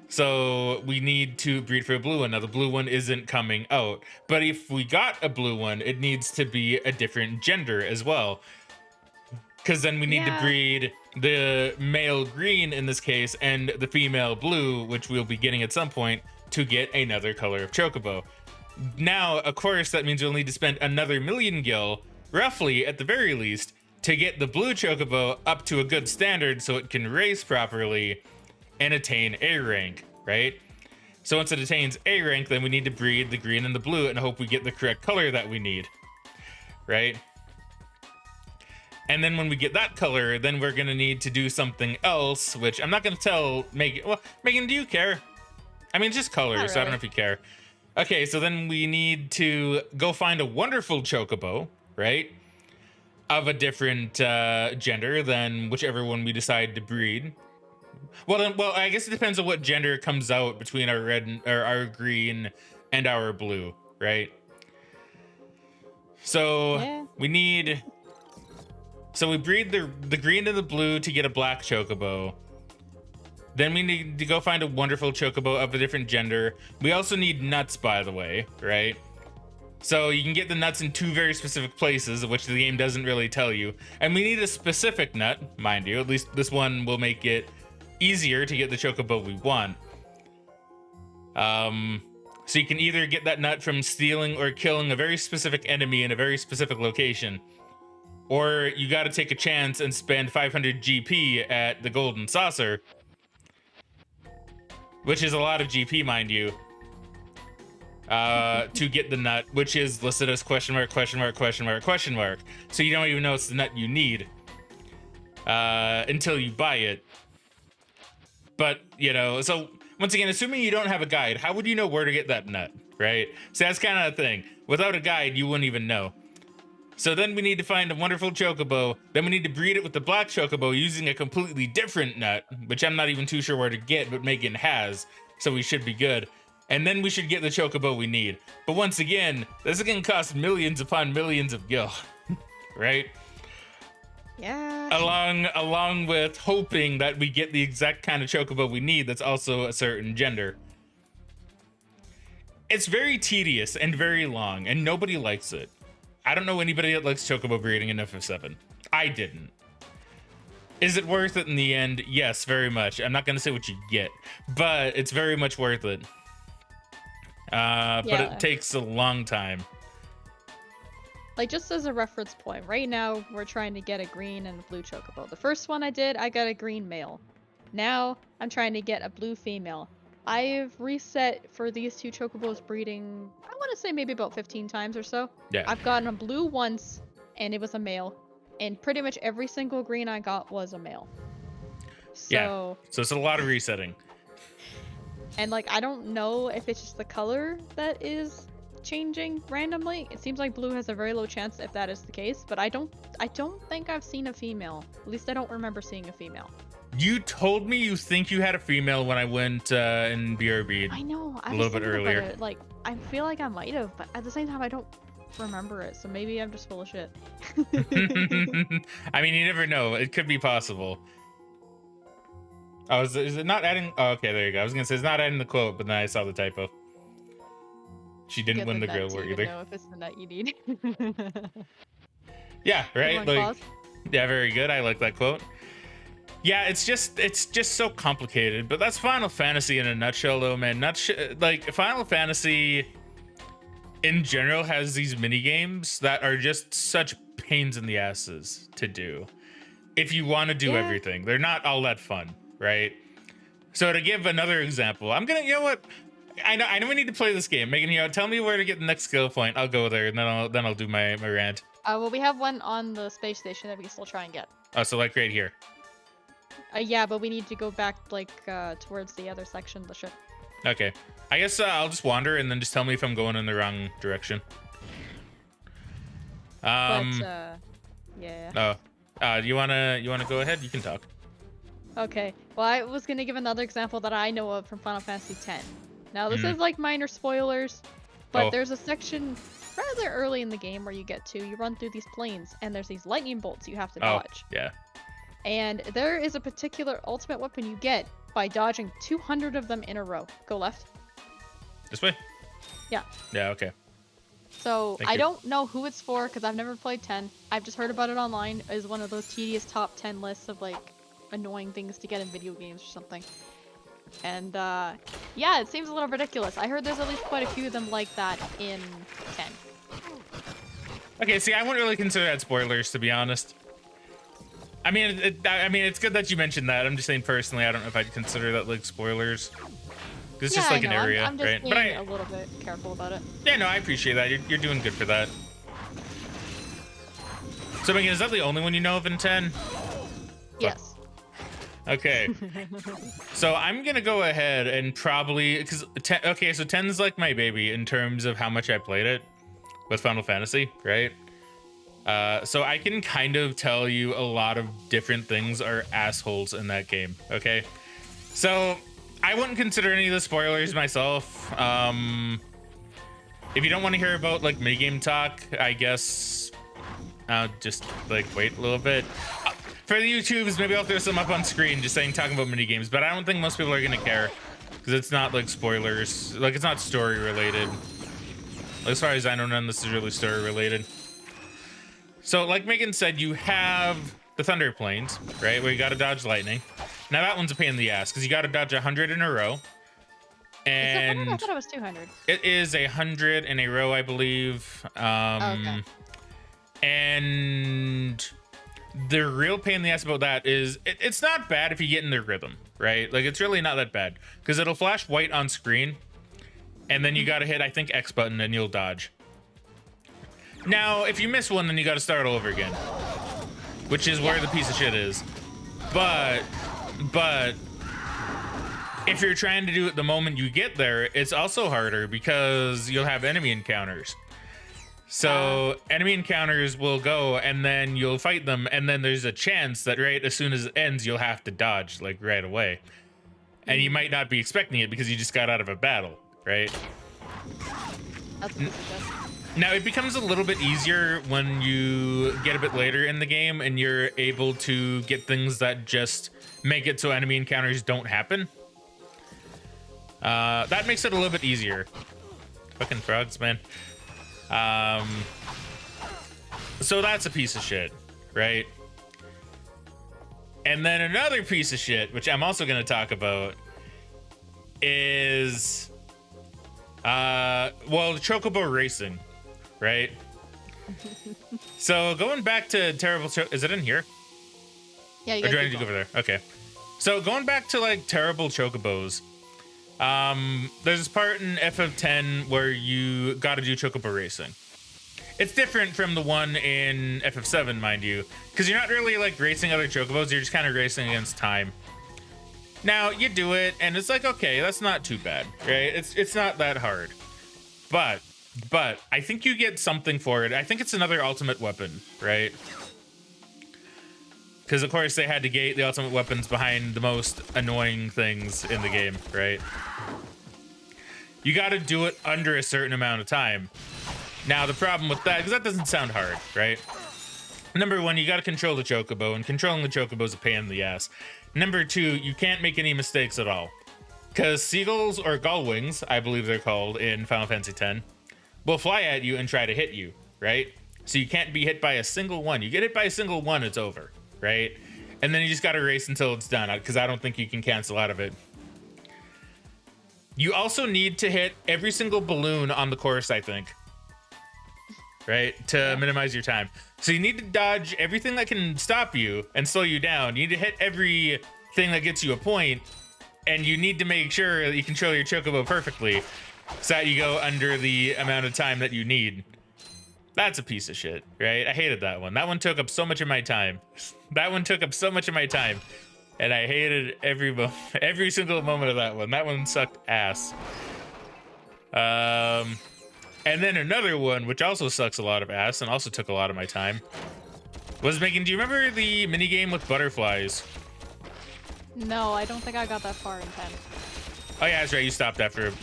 So we need to breed for a blue one. Now the blue one isn't coming out, but if we got a blue one, it needs to be a different gender as well. Because then we need to breed the male green in this case and the female blue, which we'll be getting at some point, to get another color of chocobo. Now, of course, that means we'll need to spend another 1 million gil, roughly at the very least, to get the blue chocobo up to a good standard so it can race properly and attain A rank, right? So once it attains A rank, then we need to breed the green and the blue and hope we get the correct color that we need, right? And then when we get that color, then we're gonna need to do something else, which I'm not gonna tell Megan. Well, Megan, do you care? I mean, it's just colors, Not so I don't really. know if you care. Okay, so then we need to go find a wonderful chocobo, right? Of a different gender than whichever one we decide to breed. Well, I guess it depends on what gender comes out between our red and, or our green and our blue, right? So we need. So we breed the green and the blue to get a black chocobo. Then we need to go find a wonderful chocobo of a different gender. We also need nuts, by the way, right? So you can get the nuts in 2 very specific places, which the game doesn't really tell you. And we need a specific nut, mind you. At least this one will make it easier to get the chocobo we want. So you can either get that nut from stealing or killing a very specific enemy in a very specific location. Or you gotta take a chance and spend 500 GP at the Golden Saucer. Which is a lot of GP, mind you. To get the nut, which is listed as question mark, question mark, question mark, question mark. So you don't even know it's the nut you need. Until you buy it. But, you know, so once again, assuming you don't have a guide, how would you know where to get that nut, right? So that's kind of the thing. Without a guide, you wouldn't even know. So then we need to find a wonderful chocobo. Then we need to breed it with the black chocobo using a completely different nut, which I'm not even too sure where to get, but Megan has, so we should be good. And then we should get the chocobo we need. But once again, this is gonna cost millions upon millions of gil, right? Yeah. Along with hoping that we get the exact kind of chocobo we need that's also a certain gender. It's very tedious and very long, and nobody likes it. I don't know anybody that likes chocobo breeding in FF7. I didn't. Is it worth it in the end? Yes, very much. I'm not gonna say what you get, but it's very much worth it. But it takes a long time. Like, just as a reference point, right now we're trying to get a green and a blue chocobo. The first one I did, I got a green male. Now I'm trying to get a blue female. I've reset for these 2 chocobos breeding, I want to say maybe about 15 times or so. Yeah. I've gotten a blue once, and it was a male. And pretty much every single green I got was a male. So, yeah. So it's a lot of resetting. And, like, I don't know if it's just the color that is changing randomly. It seems like blue has a very low chance if that is the case, but I don't think I've seen a female. At least I don't remember seeing a female. You told me you think you had a female when I went in BRB. I know. I a was little bit thinking about earlier. it. Like, I feel like I might have, but at the same time, I don't remember it. So maybe I'm just full of shit. I mean, you never know. It could be possible. Oh, is it not adding? Oh, okay, there you go. I was gonna say it's not adding the quote, but then I saw the typo. She didn't Get win the net grill to war even either. know if it's the net you need. Yeah, right. one, Like, Claus. yeah, very good. I like that quote. Yeah, it's just so complicated. But that's Final Fantasy in a nutshell, though, man. Like Final Fantasy in general has these mini games that are just such pains in the asses to do. If you want to do Yeah. everything, they're not all that fun, right? So to give another example, I'm gonna, you know what? I know we need to play this game. Megan, tell me where to get the next skill point. I'll go there, and then I'll do my rant. Well, we have one on the space station that we can still try and get. Oh, so like right here. Yeah, but we need to go back like towards the other section of the ship. Okay. I guess I'll just wander and then just tell me if I'm going in the wrong direction. Yeah. Oh. You wanna go ahead? You can talk. Okay. Well, I was gonna give another example that I know of from Final Fantasy X. Now, this Mhm. is like minor spoilers, but Oh. there's a section rather early in the game where you run through these planes, and there's these lightning bolts you have to dodge. Yeah. And there is a particular ultimate weapon you get by dodging 200 of them in a row. Go left. This way? Yeah. Yeah, okay. So Thank I you. don't know who it's for because I've never played 10. I've just heard about it online as one of those tedious top 10 lists of like annoying things to get in video games or something. And yeah, it seems a little ridiculous. I heard there's at least quite a few of them like that in 10. Okay, see, I wouldn't really consider that spoilers, to be honest. I mean, it's good that you mentioned that. I'm just saying personally, I don't know if I'd consider that like spoilers. 'Cause it's just I like an know, area, I'm just right? being But a little bit careful about it. yeah, no, I appreciate that. You're doing good for that. So, Megan, is that the only one you know of in 10? Yes. Okay. So I'm gonna go ahead and probably because okay, so 10's like my baby in terms of how much I played it with Final Fantasy, right? So I can kind of tell you a lot of different things are assholes in that game. Okay, so I wouldn't consider any of the spoilers myself. If you don't want to hear about like minigame talk, I guess just like wait a little bit. For the YouTubes, maybe I'll throw some up on screen just saying talking about minigames, but I don't think most people are gonna care because it's not like spoilers, like it's not story related. As far as I know, none of this is really story related. So like Megan said, you have the thunder planes, right, where you gotta dodge lightning. Now that one's a pain in the ass because you gotta dodge 100 in a row. Is it 100? I And thought it was 200. it is 100 in a row, I believe. Okay. And the real pain in the ass about that is it's not bad if you get in the rhythm, right? Like it's really not that bad because it'll flash white on screen and then you got to hit, I think, X button and you'll dodge. Now, if you miss one, then you got to start all over again, which is where the piece of shit is. But if you're trying to do it the moment you get there, it's also harder because you'll have enemy encounters. So enemy encounters will go and then you'll fight them and then there's a chance that right as soon as it ends you'll have to dodge like right away. And you might not be expecting it because you just got out of a battle, right? That's what this is. Now it becomes a little bit easier when you get a bit later in the game and you're able to get things that just make it so enemy encounters don't happen. That makes it a little bit easier. Fucking frogs, man. So that's a piece of shit, right? And then another piece of shit, which I'm also going to talk about, is well, chocobo racing, right? So going back to terrible is it in here? Yeah, you Or do I gotta need to keep go over there? Okay. So going back to like terrible chocobos, there's this part in FF10 where you got to do chocobo racing. It's different from the one in FF7, mind you, because you're not really like racing other chocobos. You're just kind of racing against time. Now you do it, and it's like, okay, that's not too bad, right? It's not that hard, but I think you get something for it. I think it's another ultimate weapon, right? Because of course they had to gate the ultimate weapons behind the most annoying things in the game, right? You got to do it under a certain amount of time. Now the problem with that, because that doesn't sound hard, right? Number one, you got to control the chocobo, and controlling the chocobo is a pain in the ass. Number 2, you can't make any mistakes at all. Because seagulls or gull wings, I believe they're called in Final Fantasy X, will fly at you and try to hit you, right? So you can't be hit by a single one. You get hit by a single one, it's over, right? And then you just gotta race until it's done, because I don't think you can cancel out of it. You also need to hit every single balloon on the course, I think, right? To minimize your time. So you need to dodge everything that can stop you and slow you down. You need to hit everything that gets you a point, and you need to make sure that you control your chocobo perfectly so that you go under the amount of time that you need. That's a piece of shit, right? I hated that one. That one took up so much of my time. That one took up so much of my time. And I hated every single moment of that one. That one sucked ass. And then another one, which also sucks a lot of ass and also took a lot of my time, was making... Do you remember the minigame with butterflies? No, I don't think I got that far in 10. Oh yeah, that's right. You stopped after.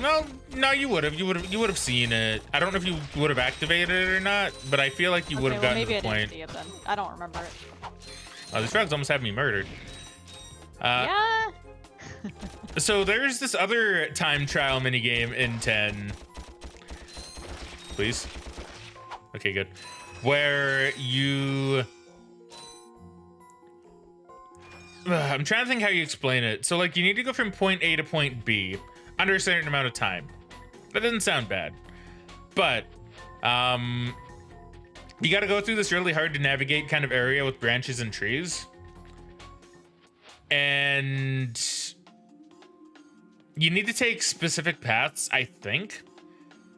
No, you would have. You would have seen it. I don't know if you would have activated it or not, but I feel like you would have gotten to the point. Maybe I didn't see it then. I don't remember it. Oh, these frogs almost had me murdered. Yeah. So there's this other time trial minigame in 10. Please. Okay, good. Where you... I'm trying to think how you explain it. So, like, you need to go from point A to point B under a certain amount of time. That doesn't sound bad. But, you gotta go through this really hard to navigate kind of area with branches and trees. And you need to take specific paths, I think.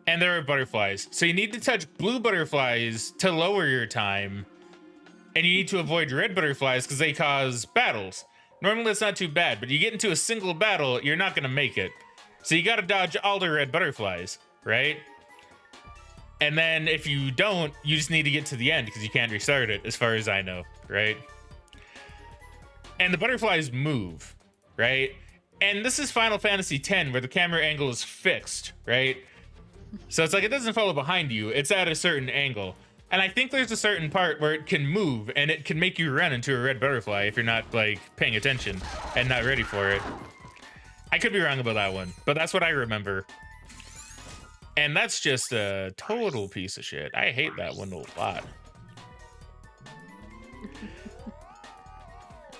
And there are butterflies. So you need to touch blue butterflies to lower your time. And you need to avoid red butterflies because they cause battles. Normally that's not too bad, but you get into a single battle, you're not gonna make it. So you gotta dodge all the red butterflies, right? And then if you don't, you just need to get to the end because you can't restart it, as far as I know, right? And the butterflies move, right? And this is Final Fantasy X, where the camera angle is fixed, right? So it's like it doesn't follow behind you, it's at a certain angle. And I think there's a certain part where it can move and it can make you run into a red butterfly if you're not, like, paying attention and not ready for it. I could be wrong about that one, but that's what I remember. And that's just a total piece of shit. I hate that one a lot.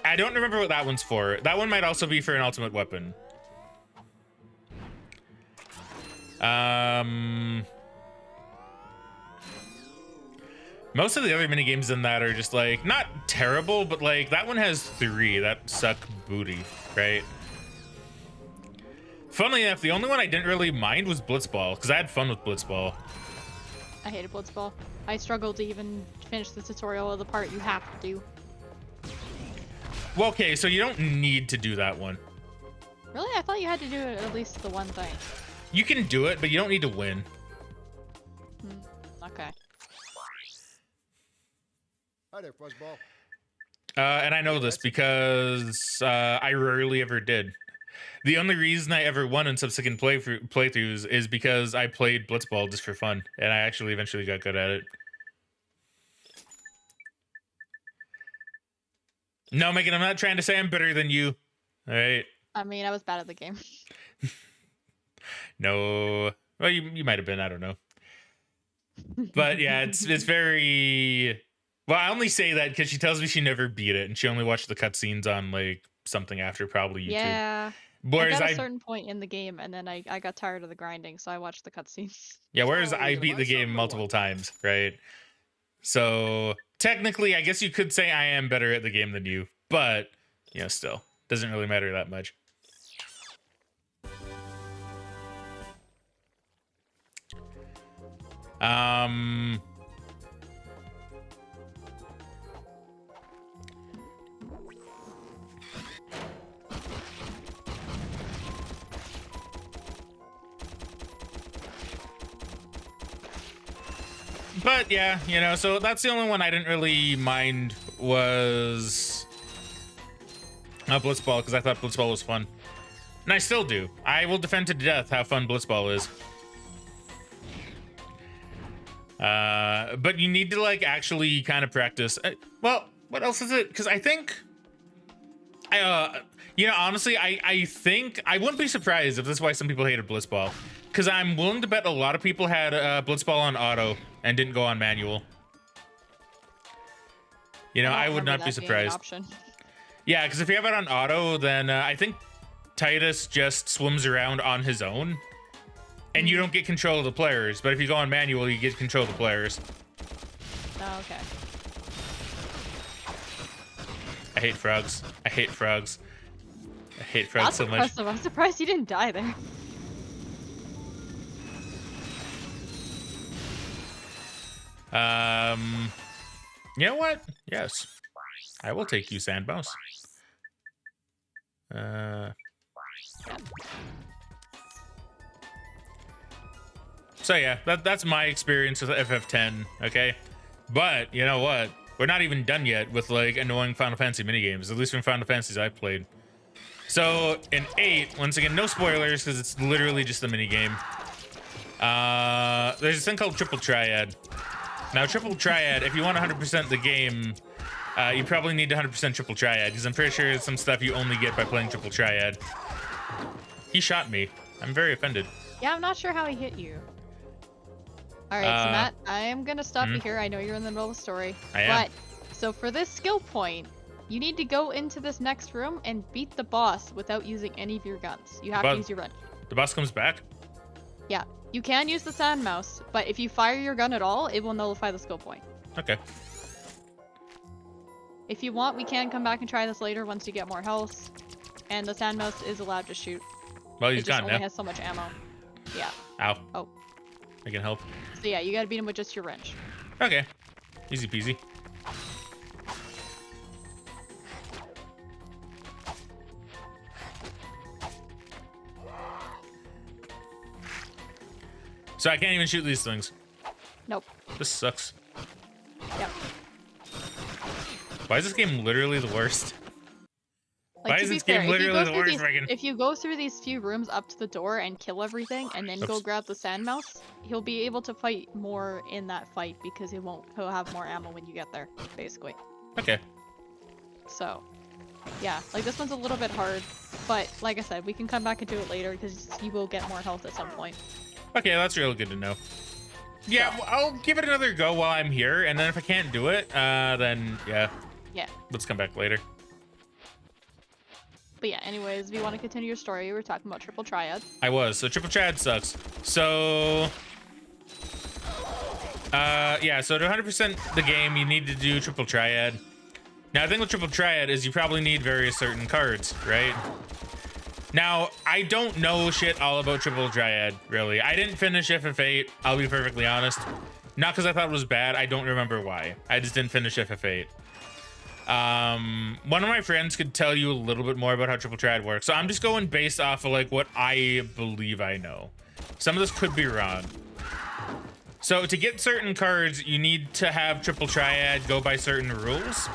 I don't remember what that one's for. That one might also be for an ultimate weapon. Most of the other minigames in that are just like, not terrible, but like that one has 3 that suck booty, right? Funnily enough, the only one I didn't really mind was Blitzball, because I had fun with Blitzball. I hated Blitzball. I struggled to even finish the tutorial of the part you have to do. Well, okay, so you don't need to do that one. Really? I thought you had to do it at least the one thing. You can do it, but you don't need to win. Okay. Hi there, Fuzzball. And I know this because I rarely ever did. The only reason I ever won in subsequent playthroughs is because I played Blitzball just for fun, and I actually eventually got good at it. No, Megan, I'm not trying to say I'm better than you. All right. I mean, I was bad at the game. No. Well, you might have been. I don't know. But yeah, it's very... Well, I only say that because she tells me she never beat it, and she only watched the cutscenes on, like, something after, probably YouTube. Yeah. Whereas I got a certain point in the game, and then I got tired of the grinding, so I watched the cutscenes. Yeah, whereas I beat the game multiple times, right? So, technically, I guess you could say I am better at the game than you, but, you know, still, doesn't really matter that much. But yeah, you know, so that's the only one I didn't really mind was Blitzball, because I thought Blitzball was fun. And I still do. I will defend to death how fun Blitzball is. But you need to, like, actually kind of practice. Well, what else is it? Because I think You know, honestly, I think I wouldn't be surprised if this is why some people hated Blitzball, because I'm willing to bet a lot of people had Blitzball on auto and didn't go on manual. You know, I would not be surprised. Yeah, because if you have it on auto, then I think Titus just swims around on his own, and you don't get control of the players. But if you go on manual, you get control of the players. Oh, okay. I hate frogs. I hate frogs. I hate frogs so much. I'm surprised you didn't die there. You know what? Yes. I will take you, Sandmouse. So yeah, that's my experience with FF10, okay? But, you know what? We're not even done yet with, like, annoying Final Fantasy minigames, at least from Final Fantasies I've played. So, in 8, once again, no spoilers, because it's literally just a minigame. There's this thing called Triple Triad. Now, Triple Triad, if you want 100% the game, you probably need to 100% Triple Triad, because I'm pretty sure it's some stuff you only get by playing Triple Triad. He shot me. I'm very offended. Yeah, I'm not sure how he hit you. Alright, so Matt, I am gonna stop you here. I know you're in the middle of the story. I am. But, so for this skill point, you need to go into this next room and beat the boss without using any of your guns. You have to use your wrench. The boss comes back? Yeah. You can use the sand mouse, but if you fire your gun at all, it will nullify the skill point. Okay. If you want, we can come back and try this later once you get more health. And the sand mouse is allowed to shoot. Well, he's gone now. It only has so much ammo. Yeah. Ow. Oh. I can help. So yeah, you gotta beat him with just your wrench. Okay. Easy peasy. So I can't even shoot these things. Nope. This sucks. Yep. Why is this game literally the worst? Like, why is this game literally the worst, Fraggin? If you go through these few rooms up to the door and kill everything, and then go grab the sand mouse, he'll be able to fight more in that fight because he'll have more ammo when you get there, basically. Okay. So, yeah, like this one's a little bit hard, but like I said, we can come back and do it later because you will get more health at some point. Okay, that's really good to know. Yeah, well, I'll give it another go while I'm here, and then if I can't do it, then yeah. Yeah. Let's come back later. But yeah, anyways, if you want to continue your story, we were talking about Triple Triad. I was. So Triple Triad sucks. So yeah, so to 100% the game, you need to do Triple Triad. Now, the thing with Triple Triad is you probably need various certain cards, right? Now, I don't know shit all about Triple Triad, really. I didn't finish FF8, I'll be perfectly honest. Not because I thought it was bad, I don't remember why. I just didn't finish FF8. One of my friends could tell you a little bit more about how Triple Triad works. So I'm just going based off of like what I believe I know. Some of this could be wrong. So to get certain cards, you need to have Triple Triad go by certain rules.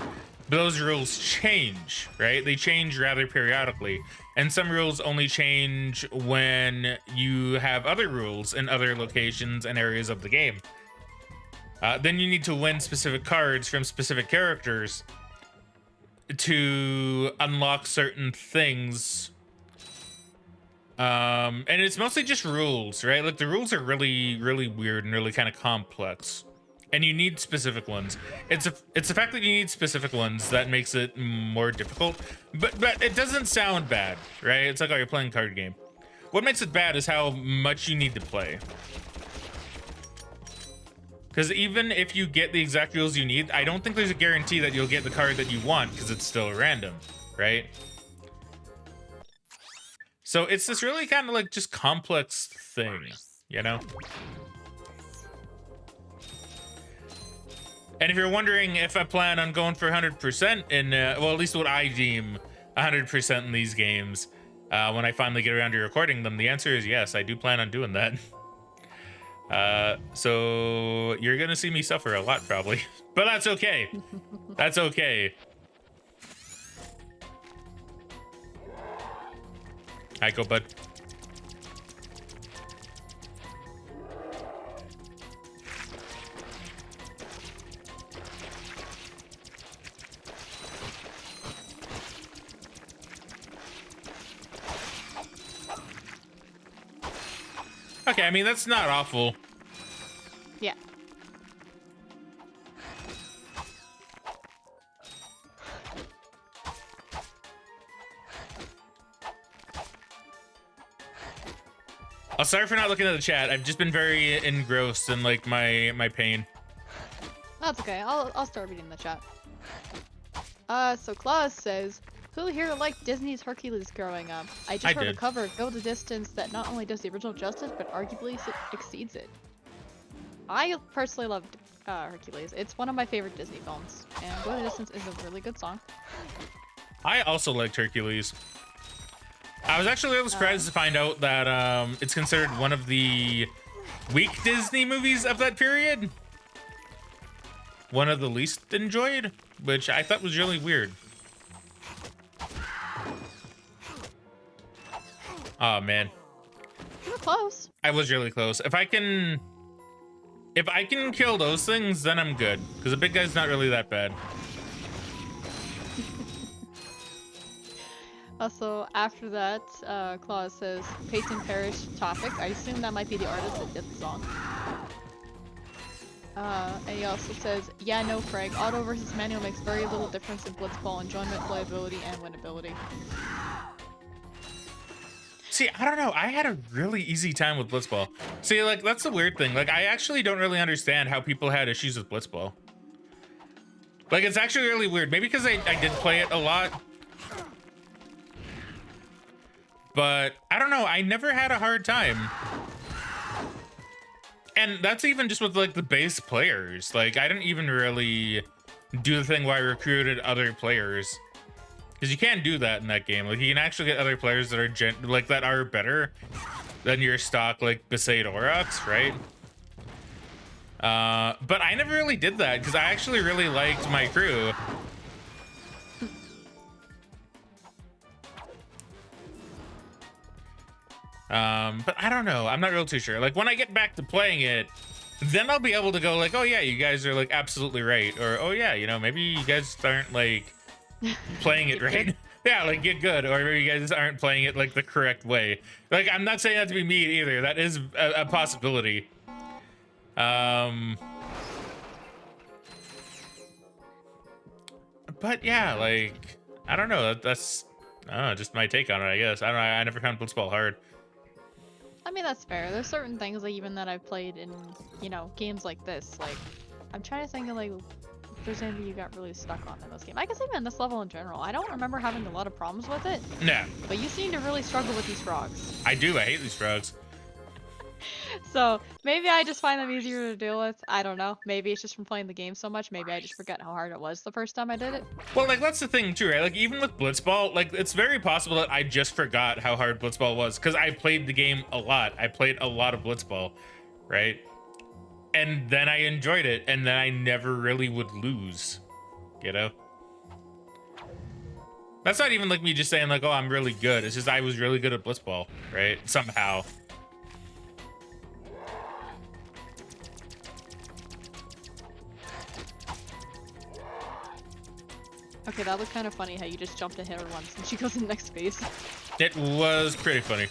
But those rules change, right? They change rather periodically. And some rules only change when you have other rules in other locations and areas of the game. Then you need to win specific cards from specific characters to unlock certain things. And it's mostly just rules, right? Like the rules are really, really weird and really kind of complex. And you need specific ones. It's the fact that you need specific ones that makes it more difficult. But it doesn't sound bad, right? It's like, oh, you're playing a card game. What makes it bad is how much you need to play. Because even if you get the exact rules you need, I don't think there's a guarantee that you'll get the card that you want because it's still random, right? So it's this really kind of like just complex thing, you know? And if you're wondering if I plan on going for 100% in, well, at least what I deem 100% in these games, when I finally get around to recording them, the answer is yes, I do plan on doing that. So you're gonna see me suffer a lot probably, but that's okay. That's okay. Hi, go bud. Okay, I mean, that's not awful. Yeah. Oh, sorry for not looking at the chat. I've just been very engrossed in like my pain. That's okay. I'll start reading the chat. So Claus says, who here liked Disney's Hercules growing up? I just heard a cover, Go the Distance, that not only does the original justice, but arguably exceeds it. I personally loved Hercules. It's one of my favorite Disney films, and Go the Distance is a really good song. I also liked Hercules. I was actually a little surprised to find out that it's considered one of the weak Disney movies of that period. One of the least enjoyed, which I thought was really weird. Oh man. You were close. I was really close. If I can kill those things, then I'm good. Because the big guy's not really that bad. Also, after that, Claus says, Peyton Parrish topic. I assume that might be the artist that did the song. And he also says, yeah, no, Frag. Auto versus manual makes very little difference in blitzball enjoyment, playability, and winnability. See, I don't know. I had a really easy time with blitzball. See, like, that's the weird thing. Like, I actually don't really understand how people had issues with blitzball. Like, it's actually really weird. Maybe because I did play it a lot. But I don't know. I never had a hard time. And that's even just with like the base players. Like I didn't even really do the thing where I recruited other players. Because you can't do that in that game. Like you can actually get other players that are that are better than your stock like Besaid Aurochs, right? But I never really did that because I actually really liked my crew. But I don't know. I'm not real too sure. Like when I get back to playing it, then I'll be able to go like, oh yeah, you guys are like absolutely right. Or, oh yeah, you know, maybe you guys aren't like playing it right. Yeah, like get good. Or maybe you guys aren't playing it like the correct way. Like, I'm not saying that to be mean either. That is a possibility. But yeah, like, I don't know. That's just my take on it, I guess. I don't know. I never found Blitzball hard. I mean, that's fair. There's certain things, like, even that I've played in, you know, games like this. Like, I'm trying to think of, like, if there's anything you got really stuck on in this game. I guess even this level in general. I don't remember having a lot of problems with it. Nah. But you seem to really struggle with these frogs. I do. I hate these frogs. So, maybe I just find them easier to deal with. I don't know. Maybe it's just from playing the game so much. Maybe I just forget how hard it was the first time I did it. Well, like, that's the thing, too, right? Like, even with Blitzball, like, it's very possible that I just forgot how hard Blitzball was, because I played the game a lot. I played a lot of Blitzball, right? And then I enjoyed it, and then I never really would lose, you know? That's not even, like, me just saying, like, oh, I'm really good. It's just I was really good at Blitzball, right? Somehow. Okay, that was kind of funny how you just jumped and hit her once and she goes in the next phase. It was pretty funny.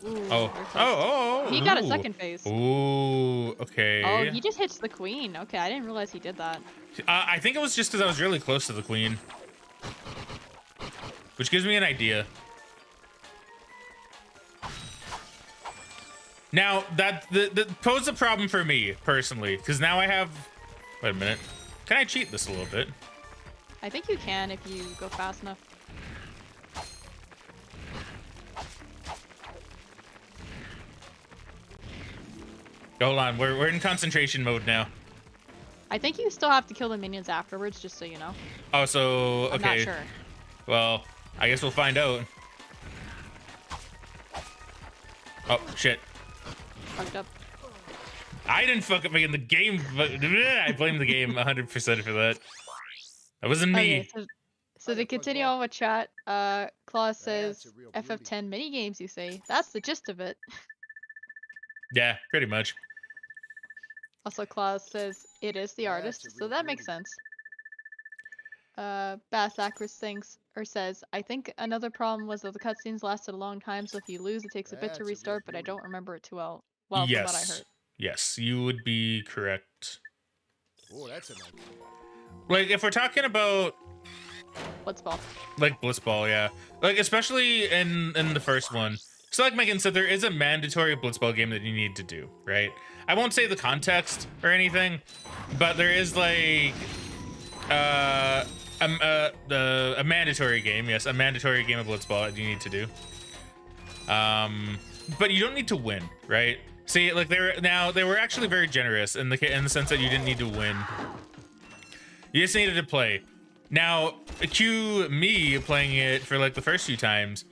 Ooh, oh, he got a second phase. Ooh, okay. Oh, he just hits the queen. Okay, I didn't realize he did that. I think it was just because I was really close to the queen. Which gives me an idea. Now, that posed a problem for me, personally, because now I have... Wait a minute. Can I cheat this a little bit? I think you can if you go fast enough. Hold on, we're in concentration mode now. I think you still have to kill the minions afterwards, just so you know. Oh, so, okay. I'm not sure. Well, I guess we'll find out. Oh, shit. Fucked up. I didn't fuck up making the game, but I blame the game 100% for that. That wasn't me. Okay, so to continue on with chat, Claus says, FF10 minigames, you say. That's the gist of it. Yeah, pretty much. Also, Claus says, it is the artist, so that makes sense. Bass Acris thinks, or says, I think another problem was that the cutscenes lasted a long time, so if you lose, it takes a bit to That's a real restart, but I beauty. don't remember it too well. Well, from what I Yes. heard. Yes, you would be correct. Oh, that's a nice. Like, if we're talking about Blitzball. like Blitzball, yeah, like especially in the first one. So like Megan said, there is a mandatory Blitzball game that you need to do, right? I won't say the context or anything, but there is like a mandatory game. Yes, a mandatory game of Blitzball that you need to do. But you don't need to win, right? See, like they were actually very generous in the sense that you didn't need to win. You just needed to play. Now, cue me playing it for like the first few times.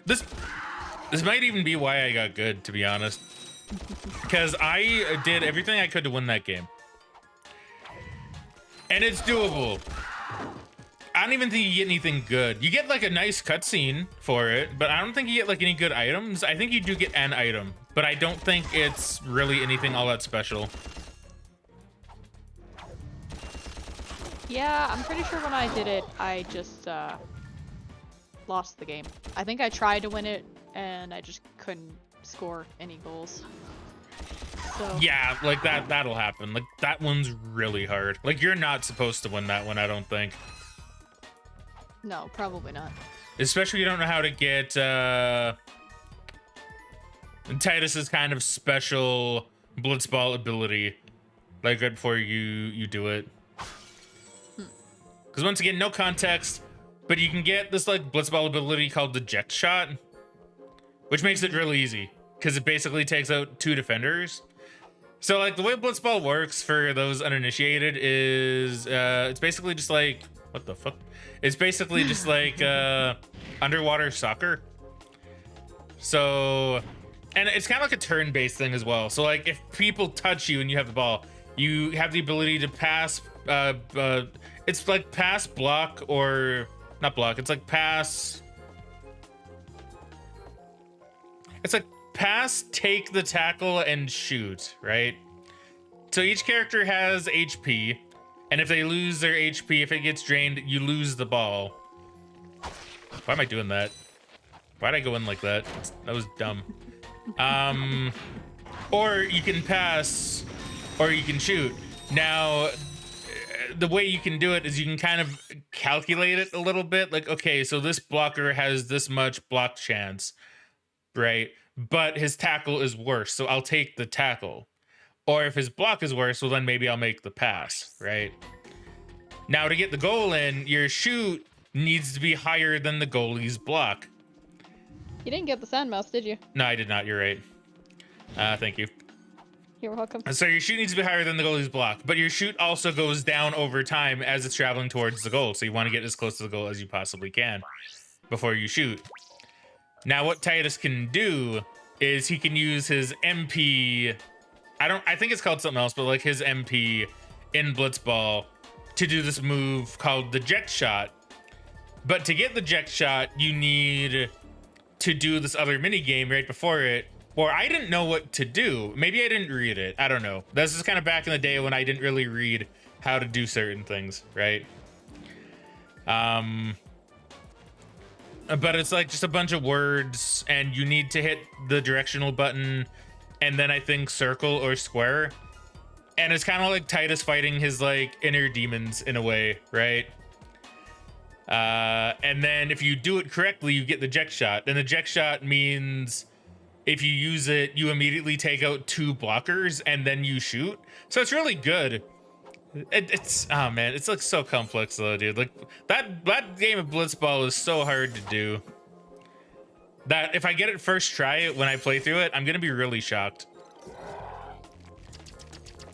This might even be why I got good, to be honest, because I did everything I could to win that game, and it's doable. I don't even think you get anything good. You get like a nice cutscene for it, but I don't think you get like any good items. I think you do get an item, but I don't think it's really anything all that special. Yeah, I'm pretty sure when I did it, I just lost the game. I think I tried to win it, and I just couldn't score any goals. So Yeah, like that'll happen. Like that one's really hard. Like you're not supposed to win that one, I don't think. no, probably not. Especially you don't know how to get Titus's kind of special blitzball ability, like right before you do it. Because once again, no context, but you can get this like blitzball ability called the eject shot, which makes it really easy because it basically takes out 2 defenders. So like the way blitzball works for those uninitiated is it's basically just like, what the fuck? It's basically just like underwater soccer. So, and it's kind of like a turn-based thing as well. So like if people touch you and you have the ball, you have the ability to pass. It's like pass, block, or not block. It's like pass. It's like pass, take the tackle, and shoot, right? So each character has HP, and if they lose their HP, if it gets drained, you lose the ball. Why am I doing that? Why'd I go in like that? That was dumb. Or you can pass, or you can shoot. Now, the way you can do it is you can kind of calculate it a little bit. Like, okay, so this blocker has this much block chance, right? But his tackle is worse, so I'll take the tackle. Or if his block is worse, well then maybe I'll make the pass, right? Now to get the goal in, your shoot needs to be higher than the goalie's block. You didn't get the sand mouse, did you? No, I did not, you're right. Thank you. You're welcome. So your shoot needs to be higher than the goalie's block, but your shoot also goes down over time as it's traveling towards the goal. So you want to get as close to the goal as you possibly can before you shoot. Now what Titus can do is he can use his MP. I think it's called something else, but like his MP in Blitzball to do this move called the eject shot. But to get the eject shot, you need to do this other mini game right before it. Or I didn't know what to do. Maybe I didn't read it. I don't know. This is kind of back in the day when I didn't really read how to do certain things, right? But it's like just a bunch of words, and you need to hit the directional button, and then I think circle or square. And it's kind of like Titus fighting his like inner demons in a way, right? And then if you do it correctly, you get the eject shot. And the eject shot means if you use it, you immediately take out 2 blockers and then you shoot. So it's really good. It's oh man, it's like so complex though, dude. Like that game of Blitzball is so hard to do. That if I get it first try when I play through it, I'm gonna be really shocked.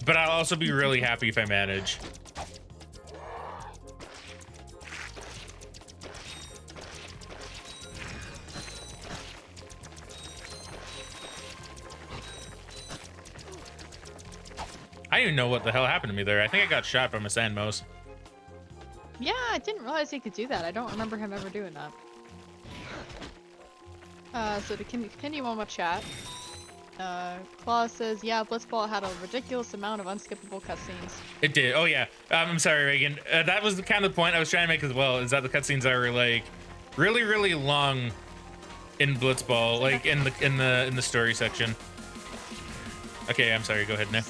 But I'll also be really happy if I manage. I don't even know what the hell happened to me there. I think I got shot by my sand mouse. Yeah, I didn't realize he could do that. I don't remember him ever doing that. So to continue on with chat, Claw says, yeah, Blitzball had a ridiculous amount of unskippable cutscenes. It did. Oh yeah. I'm sorry, Reagan. That was kind of the point I was trying to make as well. Is that the cutscenes are like really, really long in Blitzball, like in the story section. Okay, I'm sorry. Go ahead now.